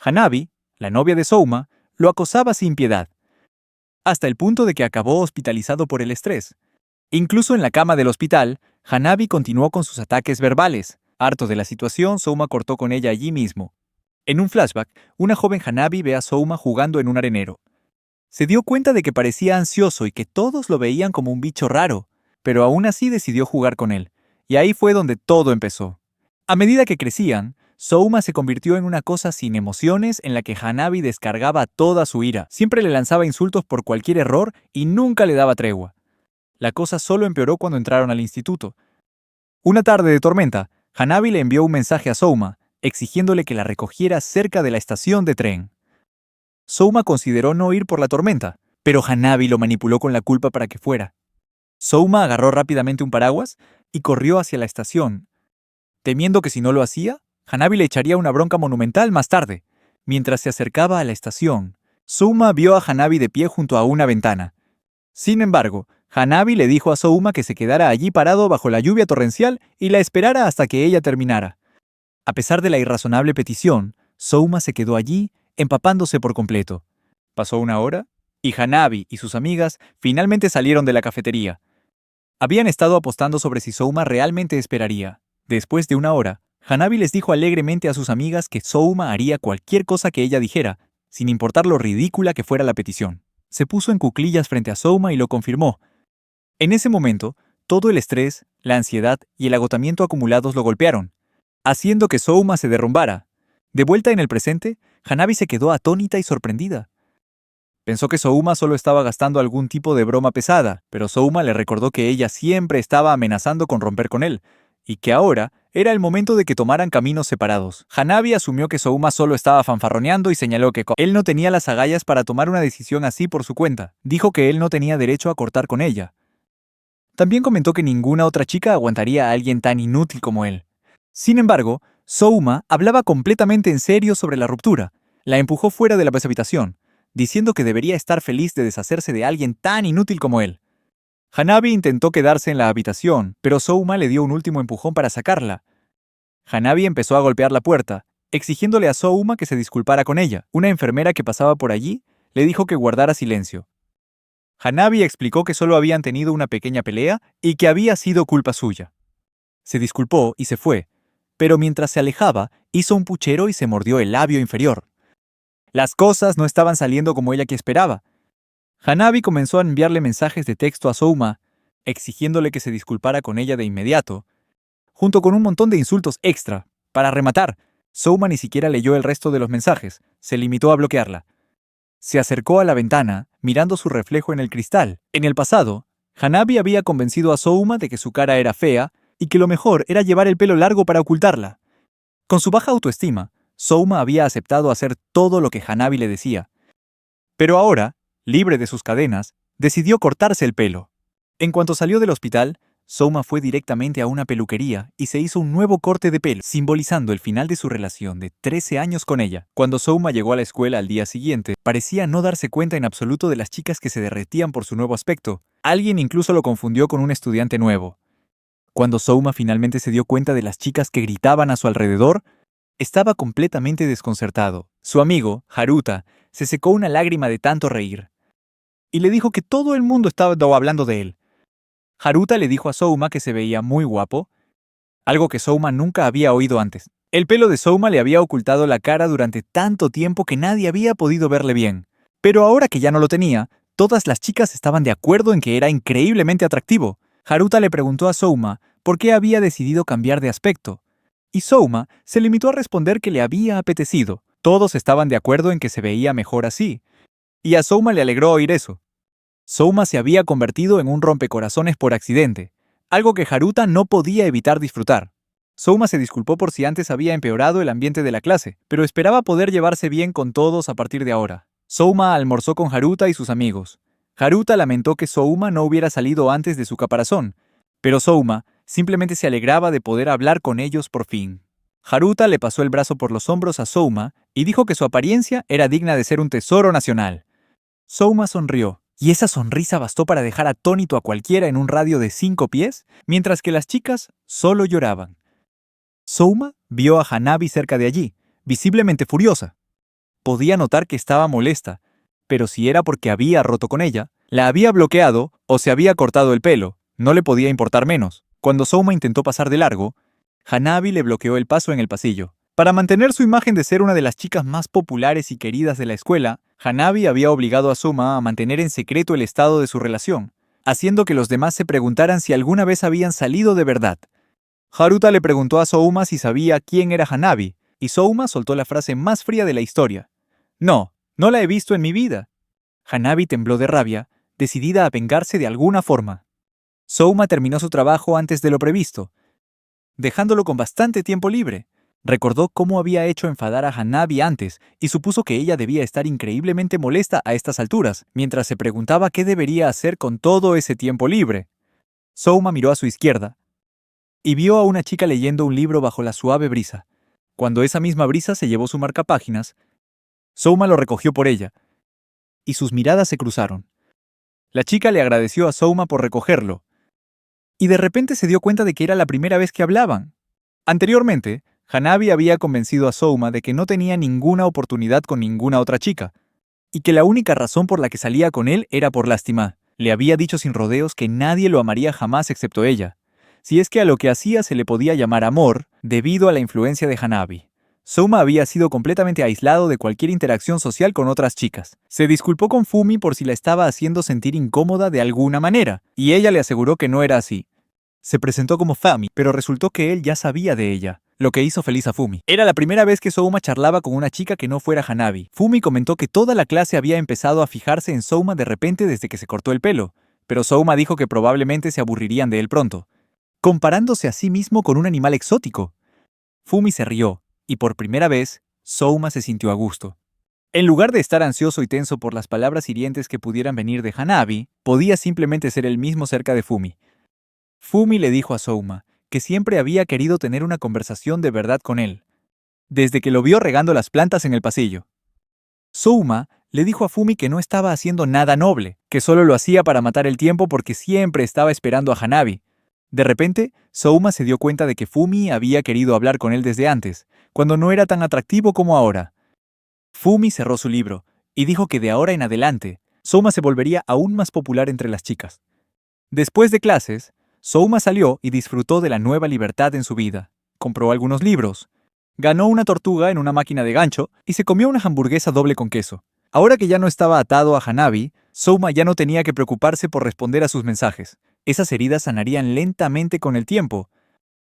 Hanabi, la novia de Souma, lo acosaba sin piedad, hasta el punto de que acabó hospitalizado por el estrés. Incluso en la cama del hospital, Hanabi continuó con sus ataques verbales. Harto de la situación, Souma cortó con ella allí mismo. En un flashback, una joven Hanabi ve a Souma jugando en un arenero. Se dio cuenta de que parecía ansioso y que todos lo veían como un bicho raro, pero aún así decidió jugar con él. Y ahí fue donde todo empezó. A medida que crecían, Souma se convirtió en una cosa sin emociones en la que Hanabi descargaba toda su ira. Siempre le lanzaba insultos por cualquier error y nunca le daba tregua. La cosa solo empeoró cuando entraron al instituto. Una tarde de tormenta, Hanabi le envió un mensaje a Souma, exigiéndole que la recogiera cerca de la estación de tren. Souma consideró no ir por la tormenta, pero Hanabi lo manipuló con la culpa para que fuera. Souma agarró rápidamente un paraguas y corrió hacia la estación, temiendo que si no lo hacía, Hanabi le echaría una bronca monumental más tarde. Mientras se acercaba a la estación, Souma vio a Hanabi de pie junto a una ventana. Sin embargo, Hanabi le dijo a Souma que se quedara allí parado bajo la lluvia torrencial y la esperara hasta que ella terminara. A pesar de la irrazonable petición, Souma se quedó allí, empapándose por completo. Pasó una hora, y Hanabi y sus amigas finalmente salieron de la cafetería. Habían estado apostando sobre si Souma realmente esperaría. Después de una hora, Hanabi les dijo alegremente a sus amigas que Souma haría cualquier cosa que ella dijera, sin importar lo ridícula que fuera la petición. Se puso en cuclillas frente a Souma y lo confirmó. En ese momento, todo el estrés, la ansiedad y el agotamiento acumulados lo golpearon, haciendo que Souma se derrumbara. De vuelta en el presente, Hanabi se quedó atónita y sorprendida. Pensó que Souma solo estaba gastando algún tipo de broma pesada, pero Souma le recordó que ella siempre estaba amenazando con romper con él, y que ahora era el momento de que tomaran caminos separados. Hanabi asumió que Souma solo estaba fanfarroneando y señaló que él no tenía las agallas para tomar una decisión así por su cuenta. Dijo que él no tenía derecho a cortar con ella. También comentó que ninguna otra chica aguantaría a alguien tan inútil como él. Sin embargo, Souma hablaba completamente en serio sobre la ruptura. La empujó fuera de la habitación, diciendo que debería estar feliz de deshacerse de alguien tan inútil como él. Hanabi intentó quedarse en la habitación, pero Souma le dio un último empujón para sacarla. Hanabi empezó a golpear la puerta, exigiéndole a Souma que se disculpara con ella. Una enfermera que pasaba por allí le dijo que guardara silencio. Hanabi explicó que solo habían tenido una pequeña pelea y que había sido culpa suya. Se disculpó y se fue, pero mientras se alejaba, hizo un puchero y se mordió el labio inferior. Las cosas no estaban saliendo como ella que esperaba. Hanabi comenzó a enviarle mensajes de texto a Souma, exigiéndole que se disculpara con ella de inmediato, junto con un montón de insultos extra. Para rematar, Souma ni siquiera leyó el resto de los mensajes, se limitó a bloquearla. Se acercó a la ventana, mirando su reflejo en el cristal. En el pasado, Hanabi había convencido a Souma de que su cara era fea y que lo mejor era llevar el pelo largo para ocultarla. Con su baja autoestima, Souma había aceptado hacer todo lo que Hanabi le decía. Pero ahora, libre de sus cadenas, decidió cortarse el pelo. En cuanto salió del hospital, Souma fue directamente a una peluquería y se hizo un nuevo corte de pelo, simbolizando el final de su relación de 13 años con ella. Cuando Souma llegó a la escuela al día siguiente, parecía no darse cuenta en absoluto de las chicas que se derretían por su nuevo aspecto. Alguien incluso lo confundió con un estudiante nuevo. Cuando Souma finalmente se dio cuenta de las chicas que gritaban a su alrededor, estaba completamente desconcertado. Su amigo, Haruta, se secó una lágrima de tanto reír y le dijo que todo el mundo estaba hablando de él. Haruta le dijo a Souma que se veía muy guapo, algo que Souma nunca había oído antes. El pelo de Souma le había ocultado la cara durante tanto tiempo que nadie había podido verle bien. Pero ahora que ya no lo tenía, todas las chicas estaban de acuerdo en que era increíblemente atractivo. Haruta le preguntó a Souma por qué había decidido cambiar de aspecto, y Souma se limitó a responder que le había apetecido. Todos estaban de acuerdo en que se veía mejor así, y a Souma le alegró oír eso. Souma se había convertido en un rompecorazones por accidente, algo que Haruta no podía evitar disfrutar. Souma se disculpó por si antes había empeorado el ambiente de la clase, pero esperaba poder llevarse bien con todos a partir de ahora. Souma almorzó con Haruta y sus amigos. Haruta lamentó que Souma no hubiera salido antes de su caparazón, pero Souma simplemente se alegraba de poder hablar con ellos por fin. Haruta le pasó el brazo por los hombros a Souma y dijo que su apariencia era digna de ser un tesoro nacional. Souma sonrió, y esa sonrisa bastó para dejar atónito a cualquiera en un radio de 5 pies, mientras que las chicas solo lloraban. Souma vio a Hanabi cerca de allí, visiblemente furiosa. podía notar que estaba molesta, pero si era porque había roto con ella, la había bloqueado o se había cortado el pelo, no le podía importar menos. Cuando Souma intentó pasar de largo, Hanabi le bloqueó el paso en el pasillo. Para mantener su imagen de ser una de las chicas más populares y queridas de la escuela, Hanabi había obligado a Souma a mantener en secreto el estado de su relación, haciendo que los demás se preguntaran si alguna vez habían salido de verdad. Haruta le preguntó a Souma si sabía quién era Hanabi, y Souma soltó la frase más fría de la historia. No, no la he visto en mi vida. Hanabi tembló de rabia, decidida a vengarse de alguna forma. Souma terminó su trabajo antes de lo previsto, dejándolo con bastante tiempo libre. Recordó cómo había hecho enfadar a Hanabi antes y supuso que ella debía estar increíblemente molesta a estas alturas, mientras se preguntaba qué debería hacer con todo ese tiempo libre. Souma miró a su izquierda y vio a una chica leyendo un libro bajo la suave brisa. Cuando esa misma brisa se llevó su marcapáginas, Souma lo recogió por ella, y sus miradas se cruzaron. La chica le agradeció a Souma por recogerlo, y de repente se dio cuenta de que era la primera vez que hablaban. Anteriormente, Hanabi había convencido a Souma de que no tenía ninguna oportunidad con ninguna otra chica, y que la única razón por la que salía con él era por lástima. Le había dicho sin rodeos que nadie lo amaría jamás excepto ella, si es que a lo que hacía se le podía llamar amor, debido a la influencia de Hanabi. Souma había sido completamente aislado de cualquier interacción social con otras chicas. Se disculpó con Fumi por si la estaba haciendo sentir incómoda de alguna manera, y ella le aseguró que no era así. Se presentó como Fami, pero resultó que él ya sabía de ella, lo que hizo feliz a Fumi. Era la primera vez que Souma charlaba con una chica que no fuera Hanabi. Fumi comentó que toda la clase había empezado a fijarse en Souma de repente desde que se cortó el pelo, pero Souma dijo que probablemente se aburrirían de él pronto, comparándose a sí mismo con un animal exótico. Fumi se rió, y por primera vez, Souma se sintió a gusto. En lugar de estar ansioso y tenso por las palabras hirientes que pudieran venir de Hanabi, podía simplemente ser él mismo cerca de Fumi. Fumi le dijo a Souma que siempre había querido tener una conversación de verdad con él, desde que lo vio regando las plantas en el pasillo. Souma le dijo a Fumi que no estaba haciendo nada noble, que solo lo hacía para matar el tiempo porque siempre estaba esperando a Hanabi. De repente, Souma se dio cuenta de que Fumi había querido hablar con él desde antes, cuando no era tan atractivo como ahora. Fumi cerró su libro y dijo que de ahora en adelante, Souma se volvería aún más popular entre las chicas. Después de clases, Souma salió y disfrutó de la nueva libertad en su vida. Compró algunos libros, ganó una tortuga en una máquina de gancho y se comió una hamburguesa doble con queso. Ahora que ya no estaba atado a Hanabi, Souma ya no tenía que preocuparse por responder a sus mensajes. Esas heridas sanarían lentamente con el tiempo,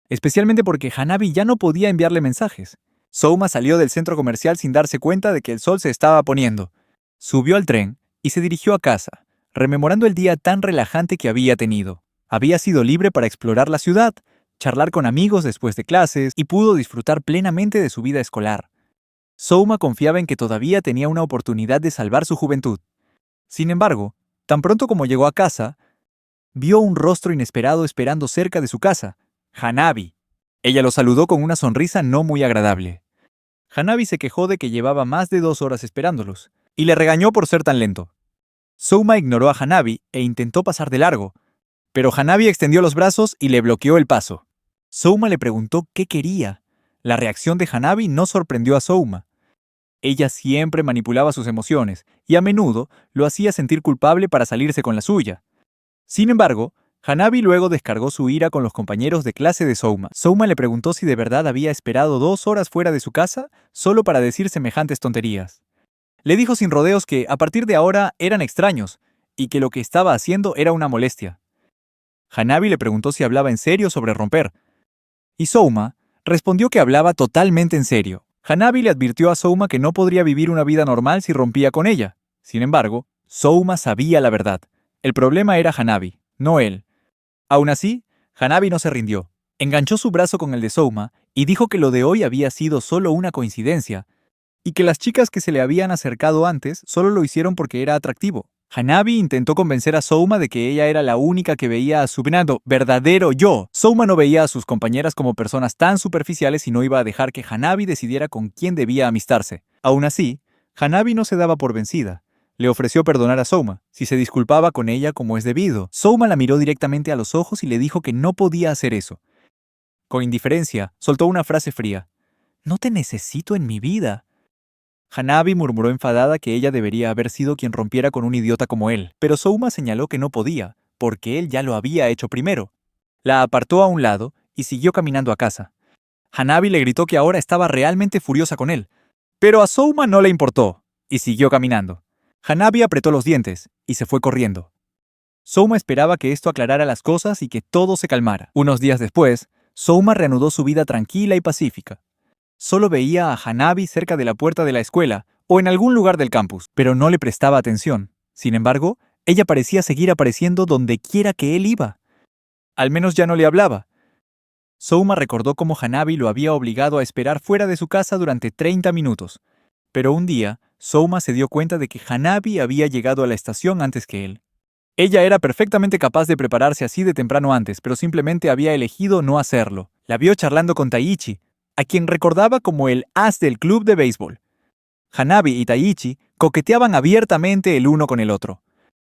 especialmente porque Hanabi ya no podía enviarle mensajes. Souma salió del centro comercial sin darse cuenta de que el sol se estaba poniendo. Subió al tren y se dirigió a casa, rememorando el día tan relajante que había tenido. Había sido libre para explorar la ciudad, charlar con amigos después de clases y pudo disfrutar plenamente de su vida escolar. Souma confiaba en que todavía tenía una oportunidad de salvar su juventud. Sin embargo, tan pronto como llegó a casa, vio un rostro inesperado esperando cerca de su casa, Hanabi. Ella lo saludó con una sonrisa no muy agradable. Hanabi se quejó de que llevaba más de 2 horas esperándolos, y le regañó por ser tan lento. Souma ignoró a Hanabi e intentó pasar de largo, pero Hanabi extendió los brazos y le bloqueó el paso. Souma le preguntó qué quería. La reacción de Hanabi no sorprendió a Souma. Ella siempre manipulaba sus emociones, y a menudo lo hacía sentir culpable para salirse con la suya. Sin embargo, Hanabi luego descargó su ira con los compañeros de clase de Souma. Souma le preguntó si de verdad había esperado 2 horas fuera de su casa solo para decir semejantes tonterías. Le dijo sin rodeos que a partir de ahora eran extraños y que lo que estaba haciendo era una molestia. Hanabi le preguntó si hablaba en serio sobre romper, y Souma respondió que hablaba totalmente en serio. Hanabi le advirtió a Souma que no podría vivir una vida normal si rompía con ella. Sin embargo, Souma sabía la verdad. El problema era Hanabi, no él. Aún así, Hanabi no se rindió. Enganchó su brazo con el de Souma y dijo que lo de hoy había sido solo una coincidencia, y que las chicas que se le habían acercado antes solo lo hicieron porque era atractivo. Hanabi intentó convencer a Souma de que ella era la única que veía a su verdadero yo. Souma no veía a sus compañeras como personas tan superficiales y no iba a dejar que Hanabi decidiera con quién debía amistarse. Aún así, Hanabi no se daba por vencida. Le ofreció perdonar a Souma, si se disculpaba con ella como es debido. Souma la miró directamente a los ojos y le dijo que no podía hacer eso. Con indiferencia, soltó una frase fría. «No te necesito en mi vida». Hanabi murmuró enfadada que ella debería haber sido quien rompiera con un idiota como él, pero Souma señaló que no podía, porque él ya lo había hecho primero. La apartó a un lado y siguió caminando a casa. Hanabi le gritó que ahora estaba realmente furiosa con él, pero a Souma no le importó, y siguió caminando. Hanabi apretó los dientes y se fue corriendo. Souma esperaba que esto aclarara las cosas y que todo se calmara. Unos días después, Souma reanudó su vida tranquila y pacífica. Solo veía a Hanabi cerca de la puerta de la escuela o en algún lugar del campus, pero no le prestaba atención. Sin embargo, ella parecía seguir apareciendo donde quiera que él iba. Al menos ya no le hablaba. Souma recordó cómo Hanabi lo había obligado a esperar fuera de su casa durante 30 minutos. Pero un día, Souma se dio cuenta de que Hanabi había llegado a la estación antes que él. Ella era perfectamente capaz de prepararse así de temprano antes, pero simplemente había elegido no hacerlo. La vio charlando con Taiichi, a quien recordaba como el as del club de béisbol. Hanabi y Taiichi coqueteaban abiertamente el uno con el otro,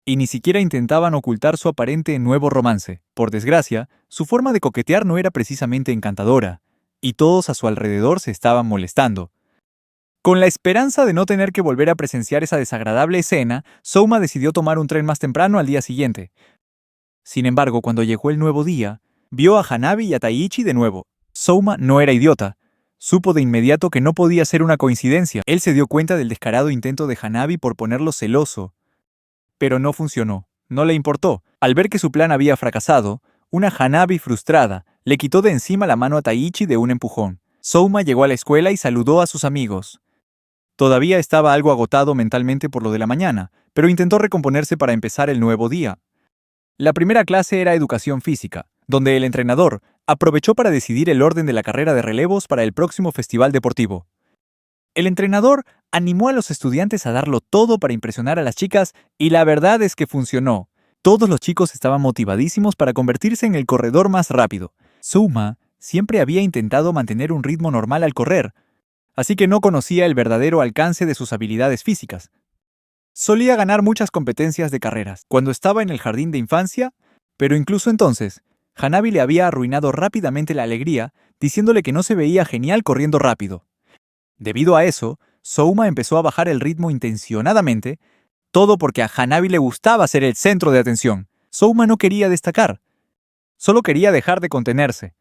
y ni siquiera intentaban ocultar su aparente nuevo romance. Por desgracia, su forma de coquetear no era precisamente encantadora, y todos a su alrededor se estaban molestando. Con la esperanza de no tener que volver a presenciar esa desagradable escena, Souma decidió tomar un tren más temprano al día siguiente. Sin embargo, cuando llegó el nuevo día, vio a Hanabi y a Taiichi de nuevo. Souma no era idiota. Supo de inmediato que no podía ser una coincidencia. Él se dio cuenta del descarado intento de Hanabi por ponerlo celoso. Pero no funcionó. No le importó. Al ver que su plan había fracasado, una Hanabi frustrada le quitó de encima la mano a Taiichi de un empujón. Souma llegó a la escuela y saludó a sus amigos. Todavía estaba algo agotado mentalmente por lo de la mañana, pero intentó recomponerse para empezar el nuevo día. La primera clase era educación física, donde el entrenador aprovechó para decidir el orden de la carrera de relevos para el próximo festival deportivo. El entrenador animó a los estudiantes a darlo todo para impresionar a las chicas y la verdad es que funcionó. Todos los chicos estaban motivadísimos para convertirse en el corredor más rápido. Souma siempre había intentado mantener un ritmo normal al correr, así que no conocía el verdadero alcance de sus habilidades físicas. Solía ganar muchas competencias de carreras cuando estaba en el jardín de infancia, pero incluso entonces, Hanabi le había arruinado rápidamente la alegría, diciéndole que no se veía genial corriendo rápido. Debido a eso, Souma empezó a bajar el ritmo intencionadamente, todo porque a Hanabi le gustaba ser el centro de atención. Souma no quería destacar, solo quería dejar de contenerse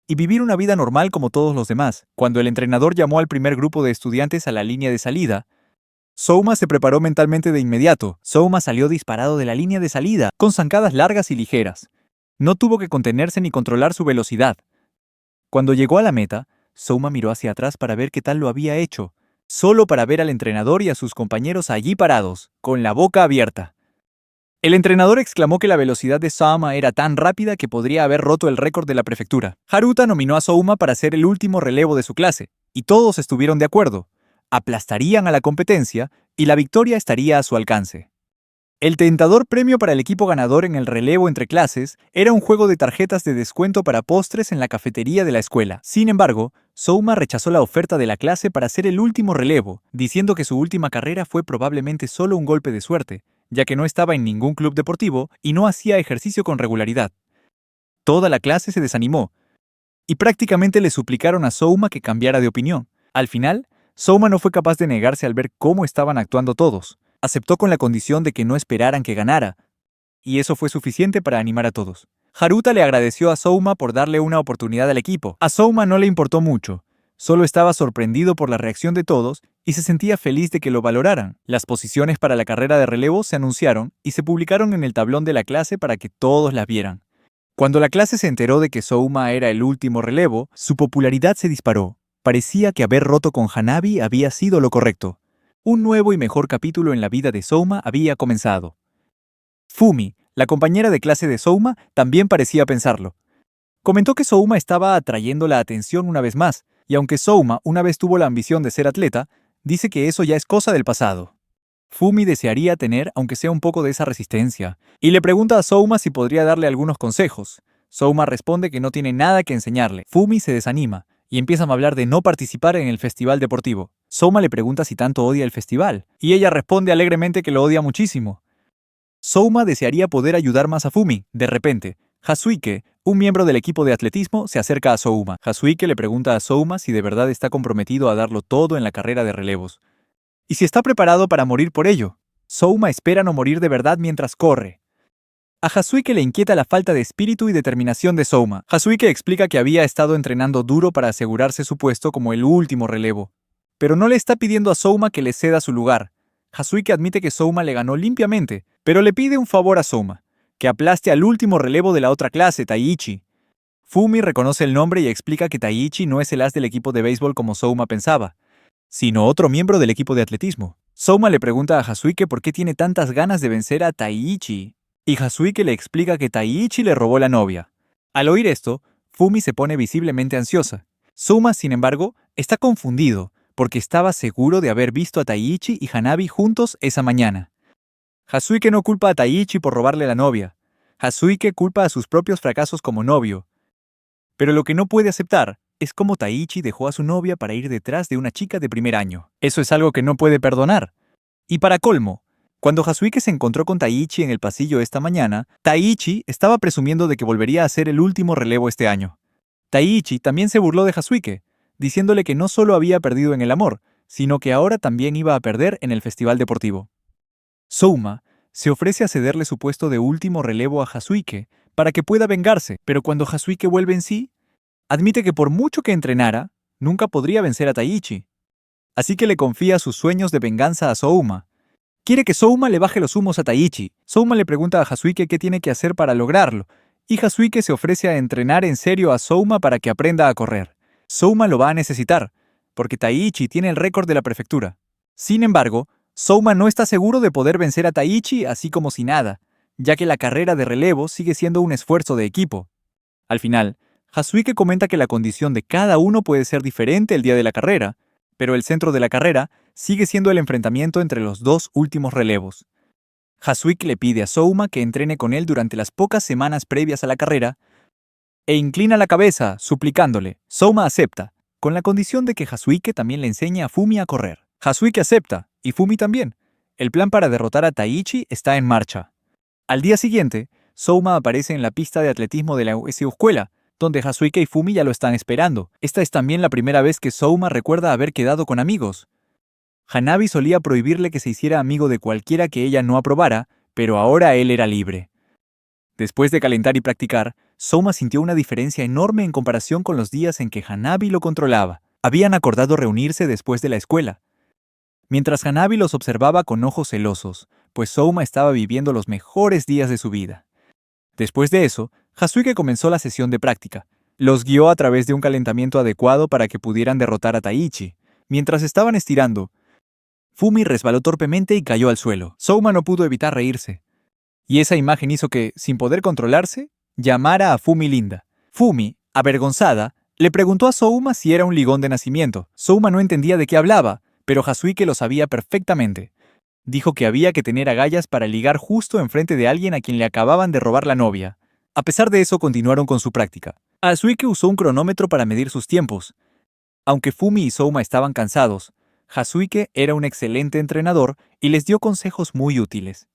y vivir una vida normal como todos los demás. Cuando el entrenador llamó al primer grupo de estudiantes a la línea de salida, Souma se preparó mentalmente de inmediato. Souma salió disparado de la línea de salida, con zancadas largas y ligeras. No tuvo que contenerse ni controlar su velocidad. Cuando llegó a la meta, Souma miró hacia atrás para ver qué tal lo había hecho, solo para ver al entrenador y a sus compañeros allí parados, con la boca abierta. El entrenador exclamó que la velocidad de Souma era tan rápida que podría haber roto el récord de la prefectura. Haruta nominó a Souma para ser el último relevo de su clase, y todos estuvieron de acuerdo. Aplastarían a la competencia y la victoria estaría a su alcance. El tentador premio para el equipo ganador en el relevo entre clases era un juego de tarjetas de descuento para postres en la cafetería de la escuela. Sin embargo, Souma rechazó la oferta de la clase para ser el último relevo, diciendo que su última carrera fue probablemente solo un golpe de suerte, ya que no estaba en ningún club deportivo y no hacía ejercicio con regularidad. Toda la clase se desanimó, y prácticamente le suplicaron a Souma que cambiara de opinión. Al final, Souma no fue capaz de negarse al ver cómo estaban actuando todos. Aceptó con la condición de que no esperaran que ganara, y eso fue suficiente para animar a todos. Haruta le agradeció a Souma por darle una oportunidad al equipo. A Souma no le importó mucho, solo estaba sorprendido por la reacción de todos y se sentía feliz de que lo valoraran. Las posiciones para la carrera de relevo se anunciaron y se publicaron en el tablón de la clase para que todos las vieran. Cuando la clase se enteró de que Souma era el último relevo, su popularidad se disparó. Parecía que haber roto con Hanabi había sido lo correcto. Un nuevo y mejor capítulo en la vida de Souma había comenzado. Fumi, la compañera de clase de Souma, también parecía pensarlo. Comentó que Souma estaba atrayendo la atención una vez más, y aunque Souma una vez tuvo la ambición de ser atleta, dice que eso ya es cosa del pasado. Fumi desearía tener, aunque sea un poco de esa resistencia, y le pregunta a Souma si podría darle algunos consejos. Souma responde que no tiene nada que enseñarle. Fumi se desanima y empiezan a hablar de no participar en el festival deportivo. Souma le pregunta si tanto odia el festival, y ella responde alegremente que lo odia muchísimo. Souma desearía poder ayudar más a Fumi. De repente, Hasuike, un miembro del equipo de atletismo, se acerca a Souma. Hasuike le pregunta a Souma si de verdad está comprometido a darlo todo en la carrera de relevos. y si está preparado para morir por ello. Souma espera no morir de verdad mientras corre. A Hazuike le inquieta la falta de espíritu y determinación de Souma. Hazuike explica que había estado entrenando duro para asegurarse su puesto como el último relevo, pero no le está pidiendo a Souma que le ceda su lugar. Hazuike admite que Souma le ganó limpiamente, pero le pide un favor a Souma, que aplaste al último relevo de la otra clase, Taiichi. Fumi reconoce el nombre y explica que Taiichi no es el as del equipo de béisbol como Souma pensaba, sino otro miembro del equipo de atletismo. Souma le pregunta a Hazuike por qué tiene tantas ganas de vencer a Taiichi, y Hazuike le explica que Taiichi le robó la novia. Al oír esto, Fumi se pone visiblemente ansiosa. Souma, sin embargo, está confundido, porque estaba seguro de haber visto a Taiichi y Hanabi juntos esa mañana. Hazuike no culpa a Taiichi por robarle la novia. Hazuike culpa a sus propios fracasos como novio. Pero lo que no puede aceptar es cómo Taiichi dejó a su novia para ir detrás de una chica de primer año. Eso es algo que no puede perdonar. Y para colmo, cuando Hazuike se encontró con Taiichi en el pasillo esta mañana, Taiichi estaba presumiendo de que volvería a ser el último relevo este año. Taiichi también se burló de Hazuike, diciéndole que no solo había perdido en el amor, sino que ahora también iba a perder en el festival deportivo. Souma se ofrece a cederle su puesto de último relevo a Hazuike para que pueda vengarse, pero cuando Hazuike vuelve en sí, admite que por mucho que entrenara, nunca podría vencer a Taiichi. Así que le confía sus sueños de venganza a Souma. Quiere que Souma le baje los humos a Taiichi. Souma le pregunta a Hazuike qué tiene que hacer para lograrlo, y Hazuike se ofrece a entrenar en serio a Souma para que aprenda a correr. Souma lo va a necesitar, porque Taiichi tiene el récord de la prefectura. Sin embargo, Souma no está seguro de poder vencer a Taiichi así como si nada, ya que la carrera de relevo sigue siendo un esfuerzo de equipo. Al final, Hazuike comenta que la condición de cada uno puede ser diferente el día de la carrera, pero el centro de la carrera sigue siendo el enfrentamiento entre los dos últimos relevos. Hazuike le pide a Souma que entrene con él durante las pocas semanas previas a la carrera e inclina la cabeza, suplicándole. Souma acepta, con la condición de que Hazuike también le enseñe a Fumi a correr. Hazuike acepta, y Fumi también. El plan para derrotar a Taiichi está en marcha. Al día siguiente, Souma aparece en la pista de atletismo de la escuela, donde Hazuike y Fumi ya lo están esperando. Esta es también la primera vez que Souma recuerda haber quedado con amigos. Hanabi solía prohibirle que se hiciera amigo de cualquiera que ella no aprobara, pero ahora él era libre. Después de calentar y practicar, Souma sintió una diferencia enorme en comparación con los días en que Hanabi lo controlaba. Habían acordado reunirse después de la escuela. Mientras Hanabi los observaba con ojos celosos, pues Souma estaba viviendo los mejores días de su vida. Después de eso, Hazuike comenzó la sesión de práctica. Los guió a través de un calentamiento adecuado para que pudieran derrotar a Taiichi. Mientras estaban estirando, Fumi resbaló torpemente y cayó al suelo. Souma no pudo evitar reírse. Y esa imagen hizo que, sin poder controlarse, llamara a Fumi linda. Fumi, avergonzada, le preguntó a Souma si era un ligón de nacimiento. Souma no entendía de qué hablaba, pero Hazuike lo sabía perfectamente. Dijo que había que tener agallas para ligar justo enfrente de alguien a quien le acababan de robar la novia. A pesar de eso, continuaron con su práctica. Hazuike usó un cronómetro para medir sus tiempos. Aunque Fumi y Souma estaban cansados, Hazuike era un excelente entrenador y les dio consejos muy útiles.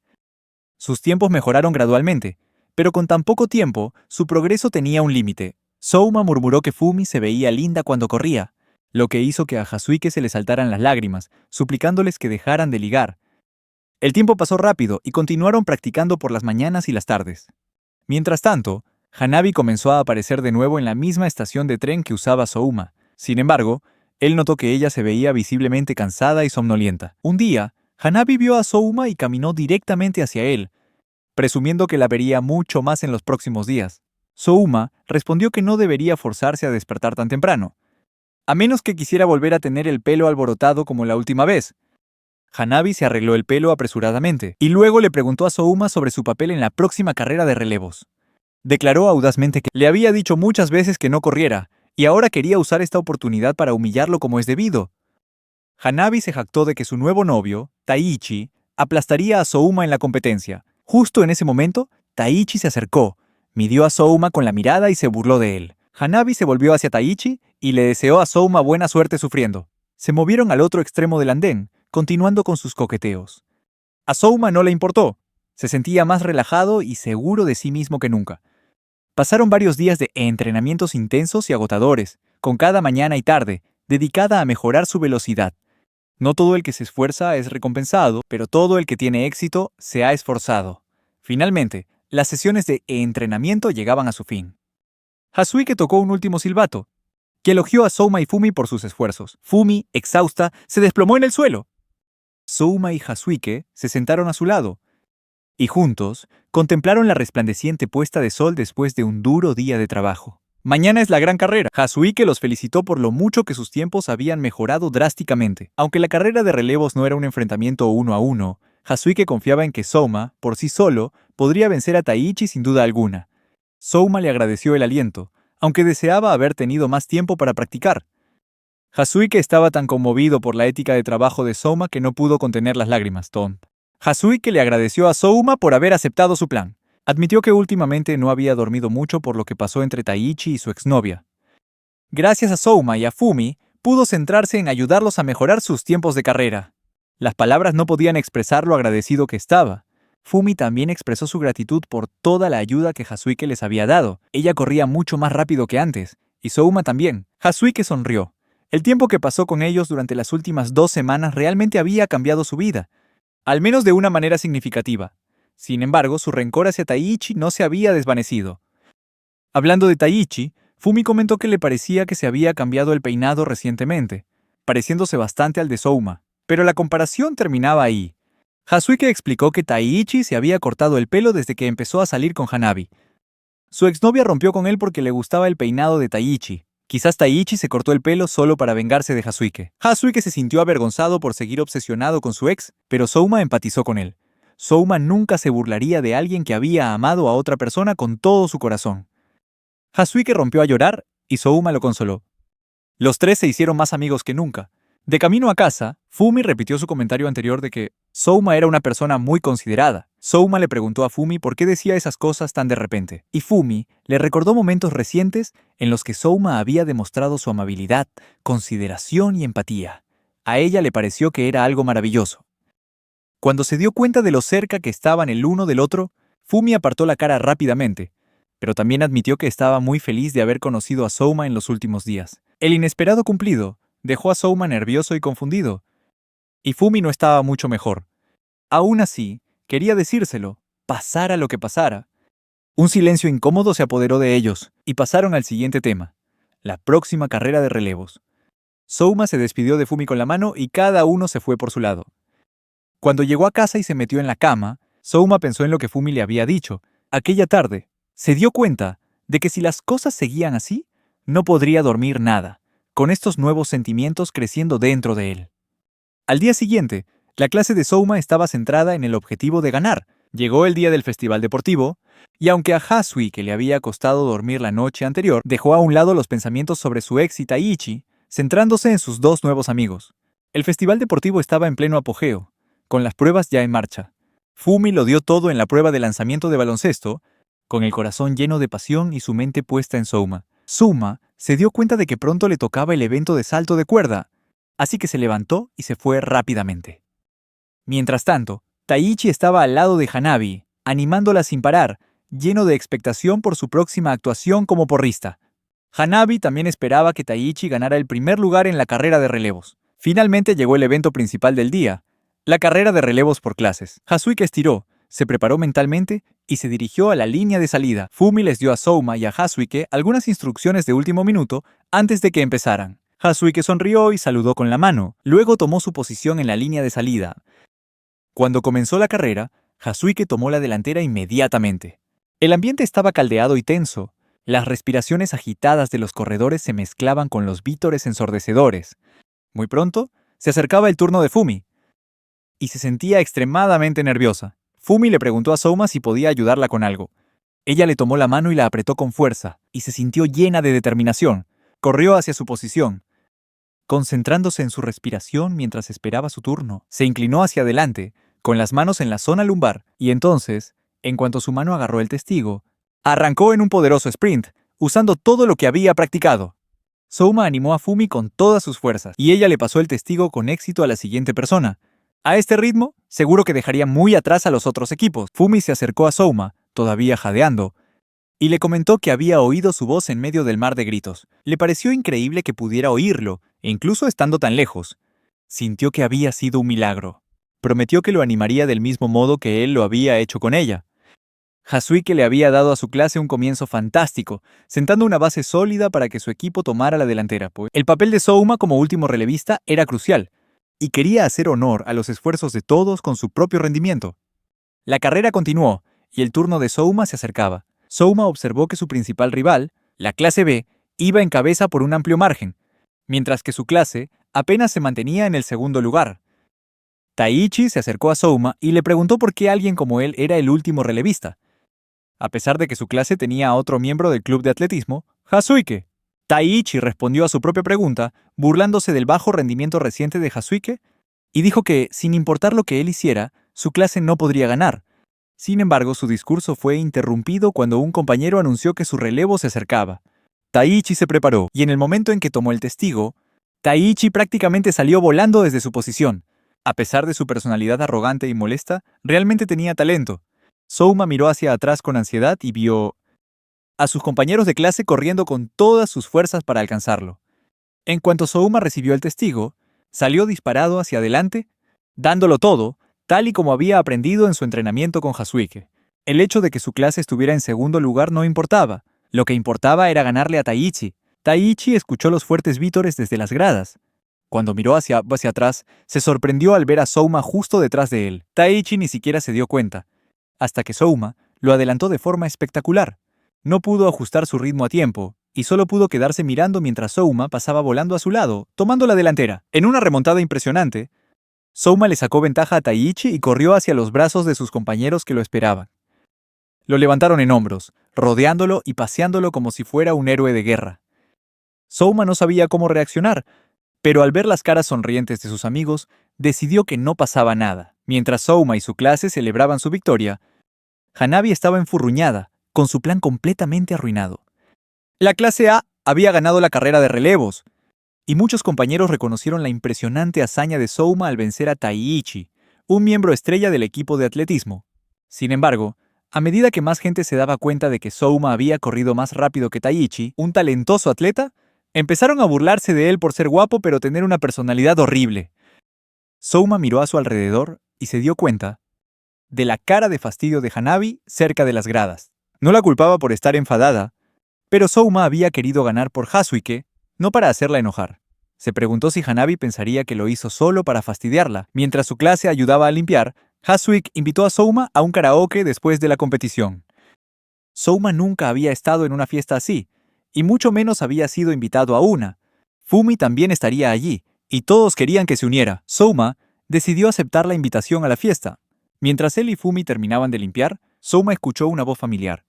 Sus tiempos mejoraron gradualmente, pero con tan poco tiempo, su progreso tenía un límite. Souma murmuró que Fumi se veía linda cuando corría, lo que hizo que a Hazuike se le saltaran las lágrimas, suplicándoles que dejaran de ligar. El tiempo pasó rápido y continuaron practicando por las mañanas y las tardes. Mientras tanto, Hanabi comenzó a aparecer de nuevo en la misma estación de tren que usaba Souma. Sin embargo, él notó que ella se veía visiblemente cansada y somnolienta. Un día, Hanabi vio a Souma y caminó directamente hacia él, presumiendo que la vería mucho más en los próximos días. Souma respondió que no debería forzarse a despertar tan temprano, a menos que quisiera volver a tener el pelo alborotado como la última vez. Hanabi se arregló el pelo apresuradamente, y luego le preguntó a Souma sobre su papel en la próxima carrera de relevos. Declaró audazmente que le había dicho muchas veces que no corriera, y ahora quería usar esta oportunidad para humillarlo como es debido. Hanabi se jactó de que su nuevo novio, Taiichi, aplastaría a Souma en la competencia. Justo en ese momento, Taiichi se acercó, midió a Souma con la mirada y se burló de él. Hanabi se volvió hacia Taiichi y le deseó a Souma buena suerte sufriendo. Se movieron al otro extremo del andén, continuando con sus coqueteos. A Souma no le importó. Se sentía más relajado y seguro de sí mismo que nunca. Pasaron varios días de entrenamientos intensos y agotadores, con cada mañana y tarde, dedicada a mejorar su velocidad. No todo el que se esfuerza es recompensado, pero todo el que tiene éxito se ha esforzado. Finalmente, las sesiones de entrenamiento llegaban a su fin. Hazuike tocó un último silbato, que elogió a Souma y Fumi por sus esfuerzos. Fumi, exhausta, se desplomó en el suelo. Souma y Hazuike se sentaron a su lado, y juntos contemplaron la resplandeciente puesta de sol después de un duro día de trabajo. Mañana es la gran carrera. Hazuike los felicitó por lo mucho que sus tiempos habían mejorado drásticamente. Aunque la carrera de relevos no era un enfrentamiento 1-1, Hazuike confiaba en que Souma, por sí solo, podría vencer a Taiichi sin duda alguna. Souma le agradeció el aliento, aunque deseaba haber tenido más tiempo para practicar. Hazuike estaba tan conmovido por la ética de trabajo de Souma que no pudo contener las lágrimas. Hazuike le agradeció a Souma por haber aceptado su plan. Admitió que últimamente no había dormido mucho por lo que pasó entre Taiichi y su exnovia. Gracias a Souma y a Fumi, pudo centrarse en ayudarlos a mejorar sus tiempos de carrera. Las palabras no podían expresar lo agradecido que estaba. Fumi también expresó su gratitud por toda la ayuda que Hazuike les había dado. Ella corría mucho más rápido que antes, y Souma también. Hazuike sonrió. El tiempo que pasó con ellos durante las últimas 2 semanas realmente había cambiado su vida, al menos de una manera significativa. Sin embargo, su rencor hacia Taiichi no se había desvanecido. Hablando de Taiichi, Fumi comentó que le parecía que se había cambiado el peinado recientemente, pareciéndose bastante al de Souma, pero la comparación terminaba ahí. Hazuike explicó que Taiichi se había cortado el pelo desde que empezó a salir con Hanabi. Su exnovia rompió con él porque le gustaba el peinado de Taiichi. Quizás Taiichi se cortó el pelo solo para vengarse de Hazuike. Hazuike se sintió avergonzado por seguir obsesionado con su ex, pero Souma empatizó con él. Souma nunca se burlaría de alguien que había amado a otra persona con todo su corazón. Hazuike rompió a llorar y Souma lo consoló. Los tres se hicieron más amigos que nunca. De camino a casa, Fumi repitió su comentario anterior de que Souma era una persona muy considerada. Souma le preguntó a Fumi por qué decía esas cosas tan de repente, y Fumi le recordó momentos recientes en los que Souma había demostrado su amabilidad, consideración y empatía. A ella le pareció que era algo maravilloso. Cuando se dio cuenta de lo cerca que estaban el uno del otro, Fumi apartó la cara rápidamente, pero también admitió que estaba muy feliz de haber conocido a Souma en los últimos días. El inesperado cumplido dejó a Souma nervioso y confundido, y Fumi no estaba mucho mejor. Aún así, quería decírselo, pasara lo que pasara. Un silencio incómodo se apoderó de ellos, y pasaron al siguiente tema, la próxima carrera de relevos. Souma se despidió de Fumi con la mano y cada uno se fue por su lado. Cuando llegó a casa y se metió en la cama, Souma pensó en lo que Fumi le había dicho. Aquella tarde, se dio cuenta de que si las cosas seguían así, no podría dormir nada, con estos nuevos sentimientos creciendo dentro de él. Al día siguiente, la clase de Souma estaba centrada en el objetivo de ganar. Llegó el día del festival deportivo, y aunque a Hazuike le había costado dormir la noche anterior, dejó a un lado los pensamientos sobre su ex y Taiichi, centrándose en sus dos nuevos amigos. El festival deportivo estaba en pleno apogeo, con las pruebas ya en marcha. Fumi lo dio todo en la prueba de lanzamiento de baloncesto, con el corazón lleno de pasión y su mente puesta en Souma. Souma se dio cuenta de que pronto le tocaba el evento de salto de cuerda, así que se levantó y se fue rápidamente. Mientras tanto, Taiichi estaba al lado de Hanabi, animándola sin parar, lleno de expectación por su próxima actuación como porrista. Hanabi también esperaba que Taiichi ganara el primer lugar en la carrera de relevos. Finalmente llegó el evento principal del día, la carrera de relevos por clases. Hazuike estiró, se preparó mentalmente y se dirigió a la línea de salida. Fumi les dio a Souma y a Hazuike algunas instrucciones de último minuto antes de que empezaran. Hazuike sonrió y saludó con la mano. Luego tomó su posición en la línea de salida. Cuando comenzó la carrera, Hazuike tomó la delantera inmediatamente. El ambiente estaba caldeado y tenso. Las respiraciones agitadas de los corredores se mezclaban con los vítores ensordecedores. Muy pronto, se acercaba el turno de Fumi, y se sentía extremadamente nerviosa. Fumi le preguntó a Souma si podía ayudarla con algo. Ella le tomó la mano y la apretó con fuerza, y se sintió llena de determinación. Corrió hacia su posición, concentrándose en su respiración mientras esperaba su turno. Se inclinó hacia adelante, con las manos en la zona lumbar, y entonces, en cuanto su mano agarró el testigo, arrancó en un poderoso sprint, usando todo lo que había practicado. Souma animó a Fumi con todas sus fuerzas, y ella le pasó el testigo con éxito a la siguiente persona. A este ritmo, seguro que dejaría muy atrás a los otros equipos. Fumi se acercó a Souma, todavía jadeando, y le comentó que había oído su voz en medio del mar de gritos. Le pareció increíble que pudiera oírlo, incluso estando tan lejos. Sintió que había sido un milagro. Prometió que lo animaría del mismo modo que él lo había hecho con ella. Hazuki le había dado a su clase un comienzo fantástico, sentando una base sólida para que su equipo tomara la delantera, pues el papel de Souma como último relevista era crucial, y quería hacer honor a los esfuerzos de todos con su propio rendimiento. La carrera continuó, y el turno de Souma se acercaba. Souma observó que su principal rival, la clase B, iba en cabeza por un amplio margen, mientras que su clase apenas se mantenía en el segundo lugar. Taiichi se acercó a Souma y le preguntó por qué alguien como él era el último relevista, a pesar de que su clase tenía a otro miembro del club de atletismo, Hazuki. Taiichi respondió a su propia pregunta, burlándose del bajo rendimiento reciente de Hazuki, y dijo que, sin importar lo que él hiciera, su clase no podría ganar. Sin embargo, su discurso fue interrumpido cuando un compañero anunció que su relevo se acercaba. Taiichi se preparó, y en el momento en que tomó el testigo, Taiichi prácticamente salió volando desde su posición. A pesar de su personalidad arrogante y molesta, realmente tenía talento. Souma miró hacia atrás con ansiedad y vio a sus compañeros de clase corriendo con todas sus fuerzas para alcanzarlo. En cuanto Souma recibió el testigo, salió disparado hacia adelante, dándolo todo, tal y como había aprendido en su entrenamiento con Hazuki. El hecho de que su clase estuviera en segundo lugar no importaba. Lo que importaba era ganarle a Taiichi. Taiichi escuchó los fuertes vítores desde las gradas. Cuando miró hacia atrás, se sorprendió al ver a Souma justo detrás de él. Taiichi ni siquiera se dio cuenta, hasta que Souma lo adelantó de forma espectacular. No pudo ajustar su ritmo a tiempo, y solo pudo quedarse mirando mientras Souma pasaba volando a su lado, tomando la delantera. En una remontada impresionante, Souma le sacó ventaja a Taiichi y corrió hacia los brazos de sus compañeros que lo esperaban. Lo levantaron en hombros, rodeándolo y paseándolo como si fuera un héroe de guerra. Souma no sabía cómo reaccionar, pero al ver las caras sonrientes de sus amigos, decidió que no pasaba nada. Mientras Souma y su clase celebraban su victoria, Hanabi estaba enfurruñada, con su plan completamente arruinado. La clase A había ganado la carrera de relevos, y muchos compañeros reconocieron la impresionante hazaña de Souma al vencer a Taiichi, un miembro estrella del equipo de atletismo. Sin embargo, a medida que más gente se daba cuenta de que Souma había corrido más rápido que Taiichi, un talentoso atleta, empezaron a burlarse de él por ser guapo pero tener una personalidad horrible. Souma miró a su alrededor y se dio cuenta de la cara de fastidio de Hanabi cerca de las gradas. No la culpaba por estar enfadada, pero Souma había querido ganar por Hazuki, no para hacerla enojar. Se preguntó si Hanabi pensaría que lo hizo solo para fastidiarla. Mientras su clase ayudaba a limpiar, Hazuki invitó a Souma a un karaoke después de la competición. Souma nunca había estado en una fiesta así, y mucho menos había sido invitado a una. Fumi también estaría allí, y todos querían que se uniera. Souma decidió aceptar la invitación a la fiesta. Mientras él y Fumi terminaban de limpiar, Souma escuchó una voz familiar.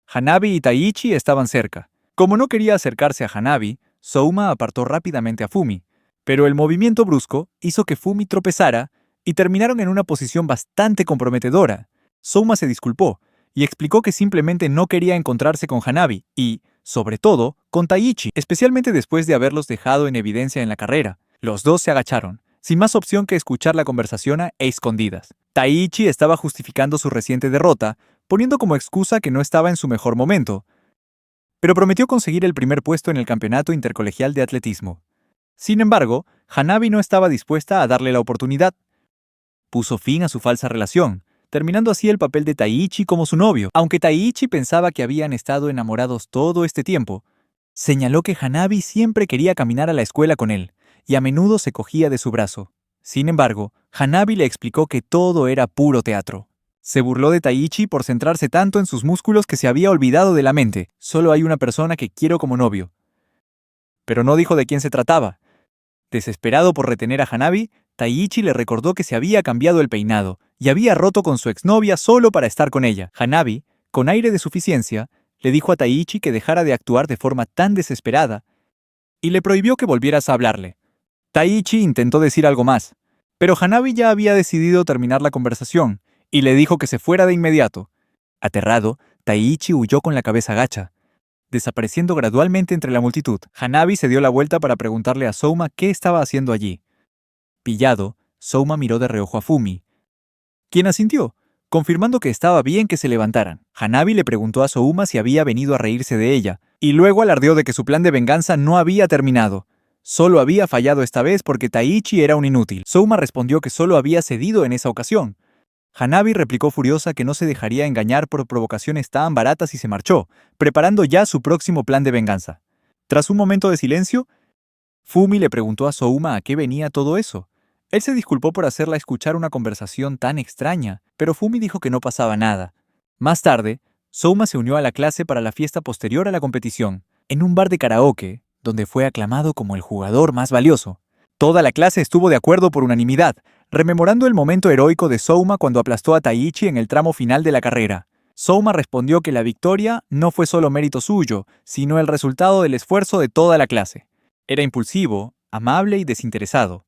Hanabi y Taiichi estaban cerca. Como no quería acercarse a Hanabi, Souma apartó rápidamente a Fumi, pero el movimiento brusco hizo que Fumi tropezara y terminaron en una posición bastante comprometedora. Souma se disculpó y explicó que simplemente no quería encontrarse con Hanabi y, sobre todo, con Taiichi, especialmente después de haberlos dejado en evidencia en la carrera. Los dos se agacharon, sin más opción que escuchar la conversación a escondidas. Taiichi estaba justificando su reciente derrota, poniendo como excusa que no estaba en su mejor momento, pero prometió conseguir el primer puesto en el campeonato intercolegial de atletismo. Sin embargo, Hanabi no estaba dispuesta a darle la oportunidad. Puso fin a su falsa relación, terminando así el papel de Taiichi como su novio. Aunque Taiichi pensaba que habían estado enamorados todo este tiempo, señaló que Hanabi siempre quería caminar a la escuela con él, y a menudo se cogía de su brazo. Sin embargo, Hanabi le explicó que todo era puro teatro. Se burló de Taiichi por centrarse tanto en sus músculos que se había olvidado de la mente. Solo hay una persona que quiero como novio. Pero no dijo de quién se trataba. Desesperado por retener a Hanabi, Taiichi le recordó que se había cambiado el peinado y había roto con su exnovia solo para estar con ella. Hanabi, con aire de suficiencia, le dijo a Taiichi que dejara de actuar de forma tan desesperada y le prohibió que volvieras a hablarle. Taiichi intentó decir algo más, pero Hanabi ya había decidido terminar la conversación y le dijo que se fuera de inmediato. Aterrado, Taiichi huyó con la cabeza gacha, desapareciendo gradualmente entre la multitud. Hanabi se dio la vuelta para preguntarle a Souma qué estaba haciendo allí. Pillado, Souma miró de reojo a Fumi, quien asintió, confirmando que estaba bien que se levantaran. Hanabi le preguntó a Souma si había venido a reírse de ella, y luego alardeó de que su plan de venganza no había terminado. Solo había fallado esta vez porque Taichi era un inútil. Souma respondió que solo había cedido en esa ocasión. Hanabi replicó furiosa que no se dejaría engañar por provocaciones tan baratas y se marchó, preparando ya su próximo plan de venganza. Tras un momento de silencio, Fumi le preguntó a Souma a qué venía todo eso. Él se disculpó por hacerla escuchar una conversación tan extraña, pero Fumi dijo que no pasaba nada. Más tarde, Souma se unió a la clase para la fiesta posterior a la competición, en un bar de karaoke, donde fue aclamado como el jugador más valioso. Toda la clase estuvo de acuerdo por unanimidad, rememorando el momento heroico de Souma cuando aplastó a Taichi en el tramo final de la carrera. Souma respondió que la victoria no fue solo mérito suyo, sino el resultado del esfuerzo de toda la clase. Era impulsivo, amable y desinteresado.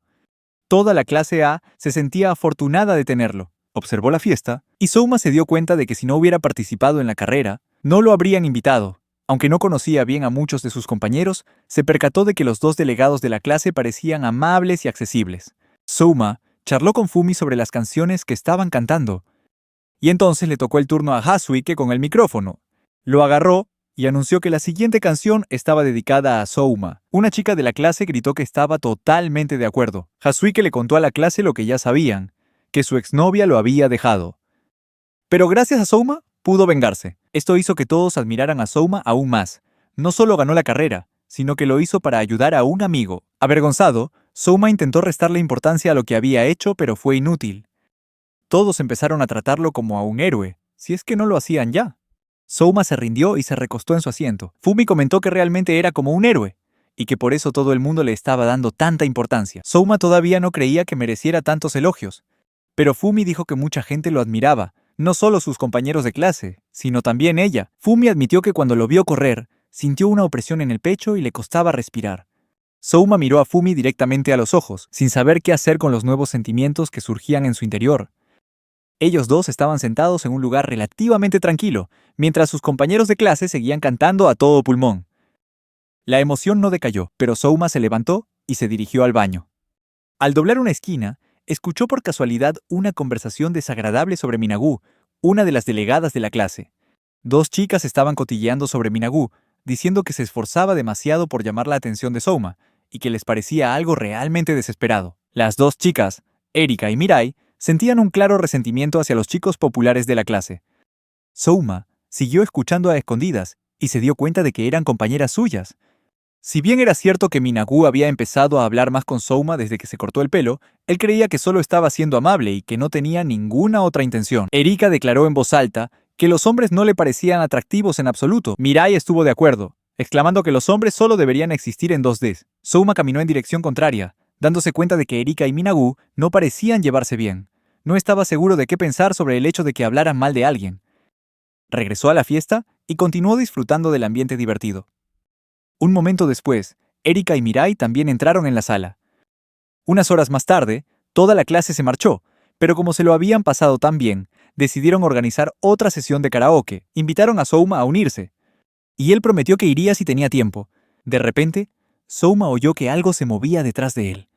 Toda la clase A se sentía afortunada de tenerlo. Observó la fiesta, y Souma se dio cuenta de que si no hubiera participado en la carrera, no lo habrían invitado. Aunque no conocía bien a muchos de sus compañeros, se percató de que los dos delegados de la clase parecían amables y accesibles. Souma charló con Fumi sobre las canciones que estaban cantando, y entonces le tocó el turno a Hasuike con el micrófono. Lo agarró y anunció que la siguiente canción estaba dedicada a Souma. Una chica de la clase gritó que estaba totalmente de acuerdo. Hasuike le contó a la clase lo que ya sabían, que su exnovia lo había dejado. Pero gracias a Souma, pudo vengarse. Esto hizo que todos admiraran a Souma aún más. No solo ganó la carrera, sino que lo hizo para ayudar a un amigo. Avergonzado, Souma intentó restarle importancia a lo que había hecho, pero fue inútil. Todos empezaron a tratarlo como a un héroe, si es que no lo hacían ya. Souma se rindió y se recostó en su asiento. Fumi comentó que realmente era como un héroe, y que por eso todo el mundo le estaba dando tanta importancia. Souma todavía no creía que mereciera tantos elogios, pero Fumi dijo que mucha gente lo admiraba, no solo sus compañeros de clase, sino también ella. Fumi admitió que cuando lo vio correr, sintió una opresión en el pecho y le costaba respirar. Souma miró a Fumi directamente a los ojos, sin saber qué hacer con los nuevos sentimientos que surgían en su interior. Ellos dos estaban sentados en un lugar relativamente tranquilo, mientras sus compañeros de clase seguían cantando a todo pulmón. La emoción no decayó, pero Souma se levantó y se dirigió al baño. Al doblar una esquina, escuchó por casualidad una conversación desagradable sobre Minagu, una de las delegadas de la clase. Dos chicas estaban cotilleando sobre Minagu, diciendo que se esforzaba demasiado por llamar la atención de Souma, y que les parecía algo realmente desesperado. Las dos chicas, Erika y Mirai, sentían un claro resentimiento hacia los chicos populares de la clase. Souma siguió escuchando a escondidas y se dio cuenta de que eran compañeras suyas. Si bien era cierto que Minagu había empezado a hablar más con Souma desde que se cortó el pelo, él creía que solo estaba siendo amable y que no tenía ninguna otra intención. Erika declaró en voz alta que los hombres no le parecían atractivos en absoluto. Mirai estuvo de acuerdo, exclamando que los hombres solo deberían existir en 2D. Souma caminó en dirección contraria, dándose cuenta de que Erika y Minagu no parecían llevarse bien. No estaba seguro de qué pensar sobre el hecho de que hablaran mal de alguien. Regresó a la fiesta y continuó disfrutando del ambiente divertido. Un momento después, Erika y Mirai también entraron en la sala. Unas horas más tarde, toda la clase se marchó, pero como se lo habían pasado tan bien, decidieron organizar otra sesión de karaoke. Invitaron a Souma a unirse, y él prometió que iría si tenía tiempo. De repente, Souma oyó que algo se movía detrás de él.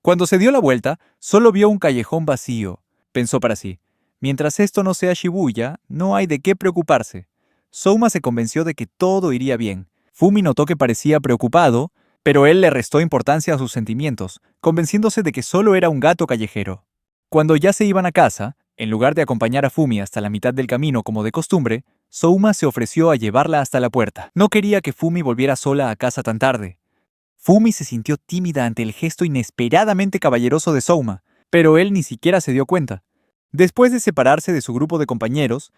Cuando se dio la vuelta, solo vio un callejón vacío. Pensó para sí, mientras esto no sea Shibuya, no hay de qué preocuparse. Souma se convenció de que todo iría bien. Fumi notó que parecía preocupado, pero él le restó importancia a sus sentimientos, convenciéndose de que solo era un gato callejero. Cuando ya se iban a casa, en lugar de acompañar a Fumi hasta la mitad del camino como de costumbre, Souma se ofreció a llevarla hasta la puerta. No quería que Fumi volviera sola a casa tan tarde. Fumi se sintió tímida ante el gesto inesperadamente caballeroso de Souma, pero él ni siquiera se dio cuenta. Después de separarse de su grupo de compañeros,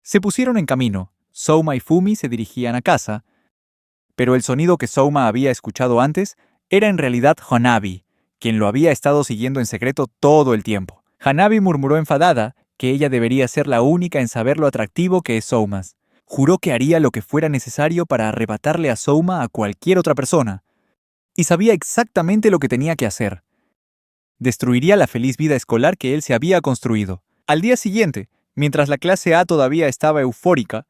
se pusieron en camino. Souma y Fumi se dirigían a casa, pero el sonido que Souma había escuchado antes era en realidad Hanabi, quien lo había estado siguiendo en secreto todo el tiempo. Hanabi murmuró enfadada que ella debería ser la única en saber lo atractivo que es Souma. Juró que haría lo que fuera necesario para arrebatarle a Souma a cualquier otra persona, y sabía exactamente lo que tenía que hacer. Destruiría la feliz vida escolar que él se había construido. Al día siguiente, mientras la clase A todavía estaba eufórica,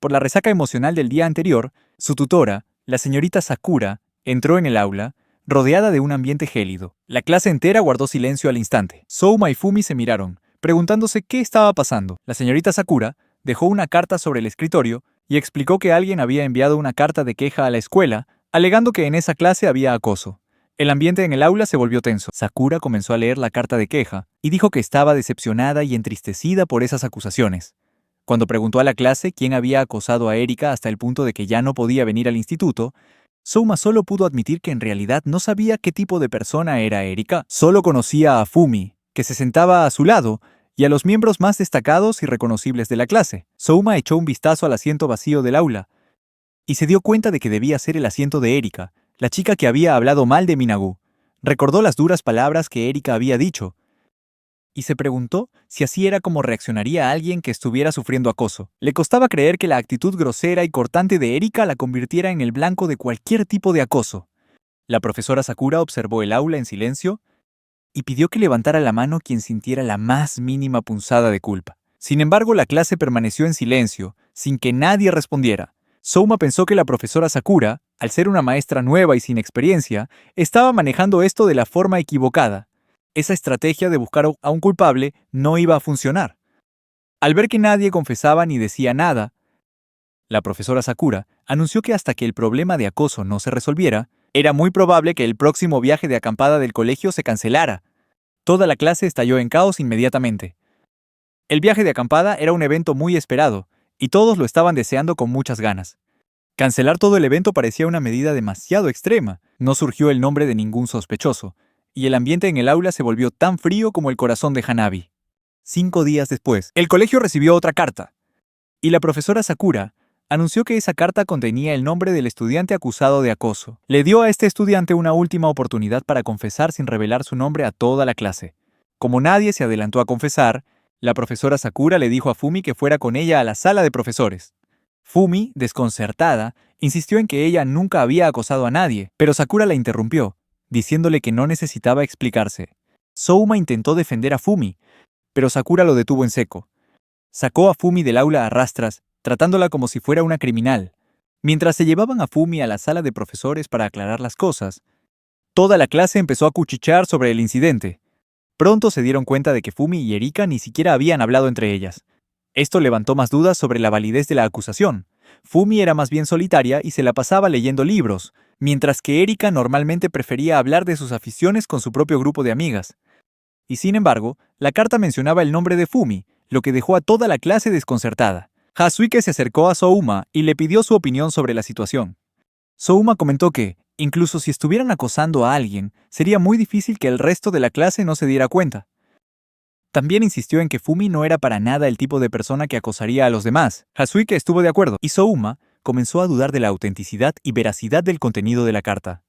por la resaca emocional del día anterior, su tutora, la señorita Sakura, entró en el aula, rodeada de un ambiente gélido. La clase entera guardó silencio al instante. Souma y Fumi se miraron, preguntándose qué estaba pasando. La señorita Sakura dejó una carta sobre el escritorio y explicó que alguien había enviado una carta de queja a la escuela, alegando que en esa clase había acoso. El ambiente en el aula se volvió tenso. Sakura comenzó a leer la carta de queja y dijo que estaba decepcionada y entristecida por esas acusaciones. Cuando preguntó a la clase quién había acosado a Erika hasta el punto de que ya no podía venir al instituto, Souma solo pudo admitir que en realidad no sabía qué tipo de persona era Erika. Solo conocía a Fumi, que se sentaba a su lado, y a los miembros más destacados y reconocibles de la clase. Souma echó un vistazo al asiento vacío del aula y se dio cuenta de que debía ser el asiento de Erika, la chica que había hablado mal de Minagu. Recordó las duras palabras que Erika había dicho y se preguntó si así era como reaccionaría alguien que estuviera sufriendo acoso. Le costaba creer que la actitud grosera y cortante de Erika la convirtiera en el blanco de cualquier tipo de acoso. La profesora Sakura observó el aula en silencio y pidió que levantara la mano quien sintiera la más mínima punzada de culpa. Sin embargo, la clase permaneció en silencio, sin que nadie respondiera. Souma pensó que la profesora Sakura, al ser una maestra nueva y sin experiencia, estaba manejando esto de la forma equivocada. Esa estrategia de buscar a un culpable no iba a funcionar. Al ver que nadie confesaba ni decía nada, la profesora Sakura anunció que hasta que el problema de acoso no se resolviera, era muy probable que el próximo viaje de acampada del colegio se cancelara. Toda la clase estalló en caos inmediatamente. El viaje de acampada era un evento muy esperado, y todos lo estaban deseando con muchas ganas. Cancelar todo el evento parecía una medida demasiado extrema. No surgió el nombre de ningún sospechoso, y el ambiente en el aula se volvió tan frío como el corazón de Hanabi. 5 días después, el colegio recibió otra carta, y la profesora Sakura anunció que esa carta contenía el nombre del estudiante acusado de acoso. Le dio a este estudiante una última oportunidad para confesar sin revelar su nombre a toda la clase. Como nadie se adelantó a confesar, la profesora Sakura le dijo a Fumi que fuera con ella a la sala de profesores. Fumi, desconcertada, insistió en que ella nunca había acosado a nadie, pero Sakura la interrumpió, diciéndole que no necesitaba explicarse. Souma intentó defender a Fumi, pero Sakura lo detuvo en seco. Sacó a Fumi del aula a rastras, tratándola como si fuera una criminal. Mientras se llevaban a Fumi a la sala de profesores para aclarar las cosas, toda la clase empezó a cuchichear sobre el incidente. Pronto se dieron cuenta de que Fumi y Erika ni siquiera habían hablado entre ellas. Esto levantó más dudas sobre la validez de la acusación. Fumi era más bien solitaria y se la pasaba leyendo libros, mientras que Erika normalmente prefería hablar de sus aficiones con su propio grupo de amigas. Y sin embargo, la carta mencionaba el nombre de Fumi, lo que dejó a toda la clase desconcertada. Hazuike se acercó a Souma y le pidió su opinión sobre la situación. Souma comentó que, incluso si estuvieran acosando a alguien, sería muy difícil que el resto de la clase no se diera cuenta. También insistió en que Fumi no era para nada el tipo de persona que acosaría a los demás. Hazuike estuvo de acuerdo, y Souma comenzó a dudar de la autenticidad y veracidad del contenido de la carta.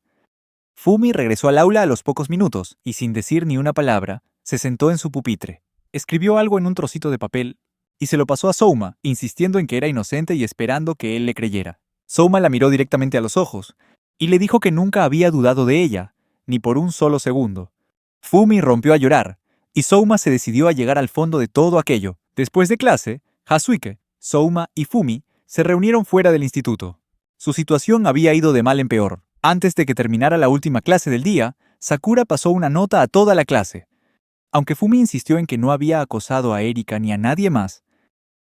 Fumi regresó al aula a los pocos minutos, y sin decir ni una palabra, se sentó en su pupitre. Escribió algo en un trocito de papel, y se lo pasó a Souma, insistiendo en que era inocente y esperando que él le creyera. Souma la miró directamente a los ojos, y le dijo que nunca había dudado de ella, ni por un solo segundo. Fumi rompió a llorar, y Souma se decidió a llegar al fondo de todo aquello. Después de clase, Hazuike, Souma y Fumi se reunieron fuera del instituto. Su situación había ido de mal en peor. Antes de que terminara la última clase del día, Sakura pasó una nota a toda la clase. Aunque Fumi insistió en que no había acosado a Erika ni a nadie más,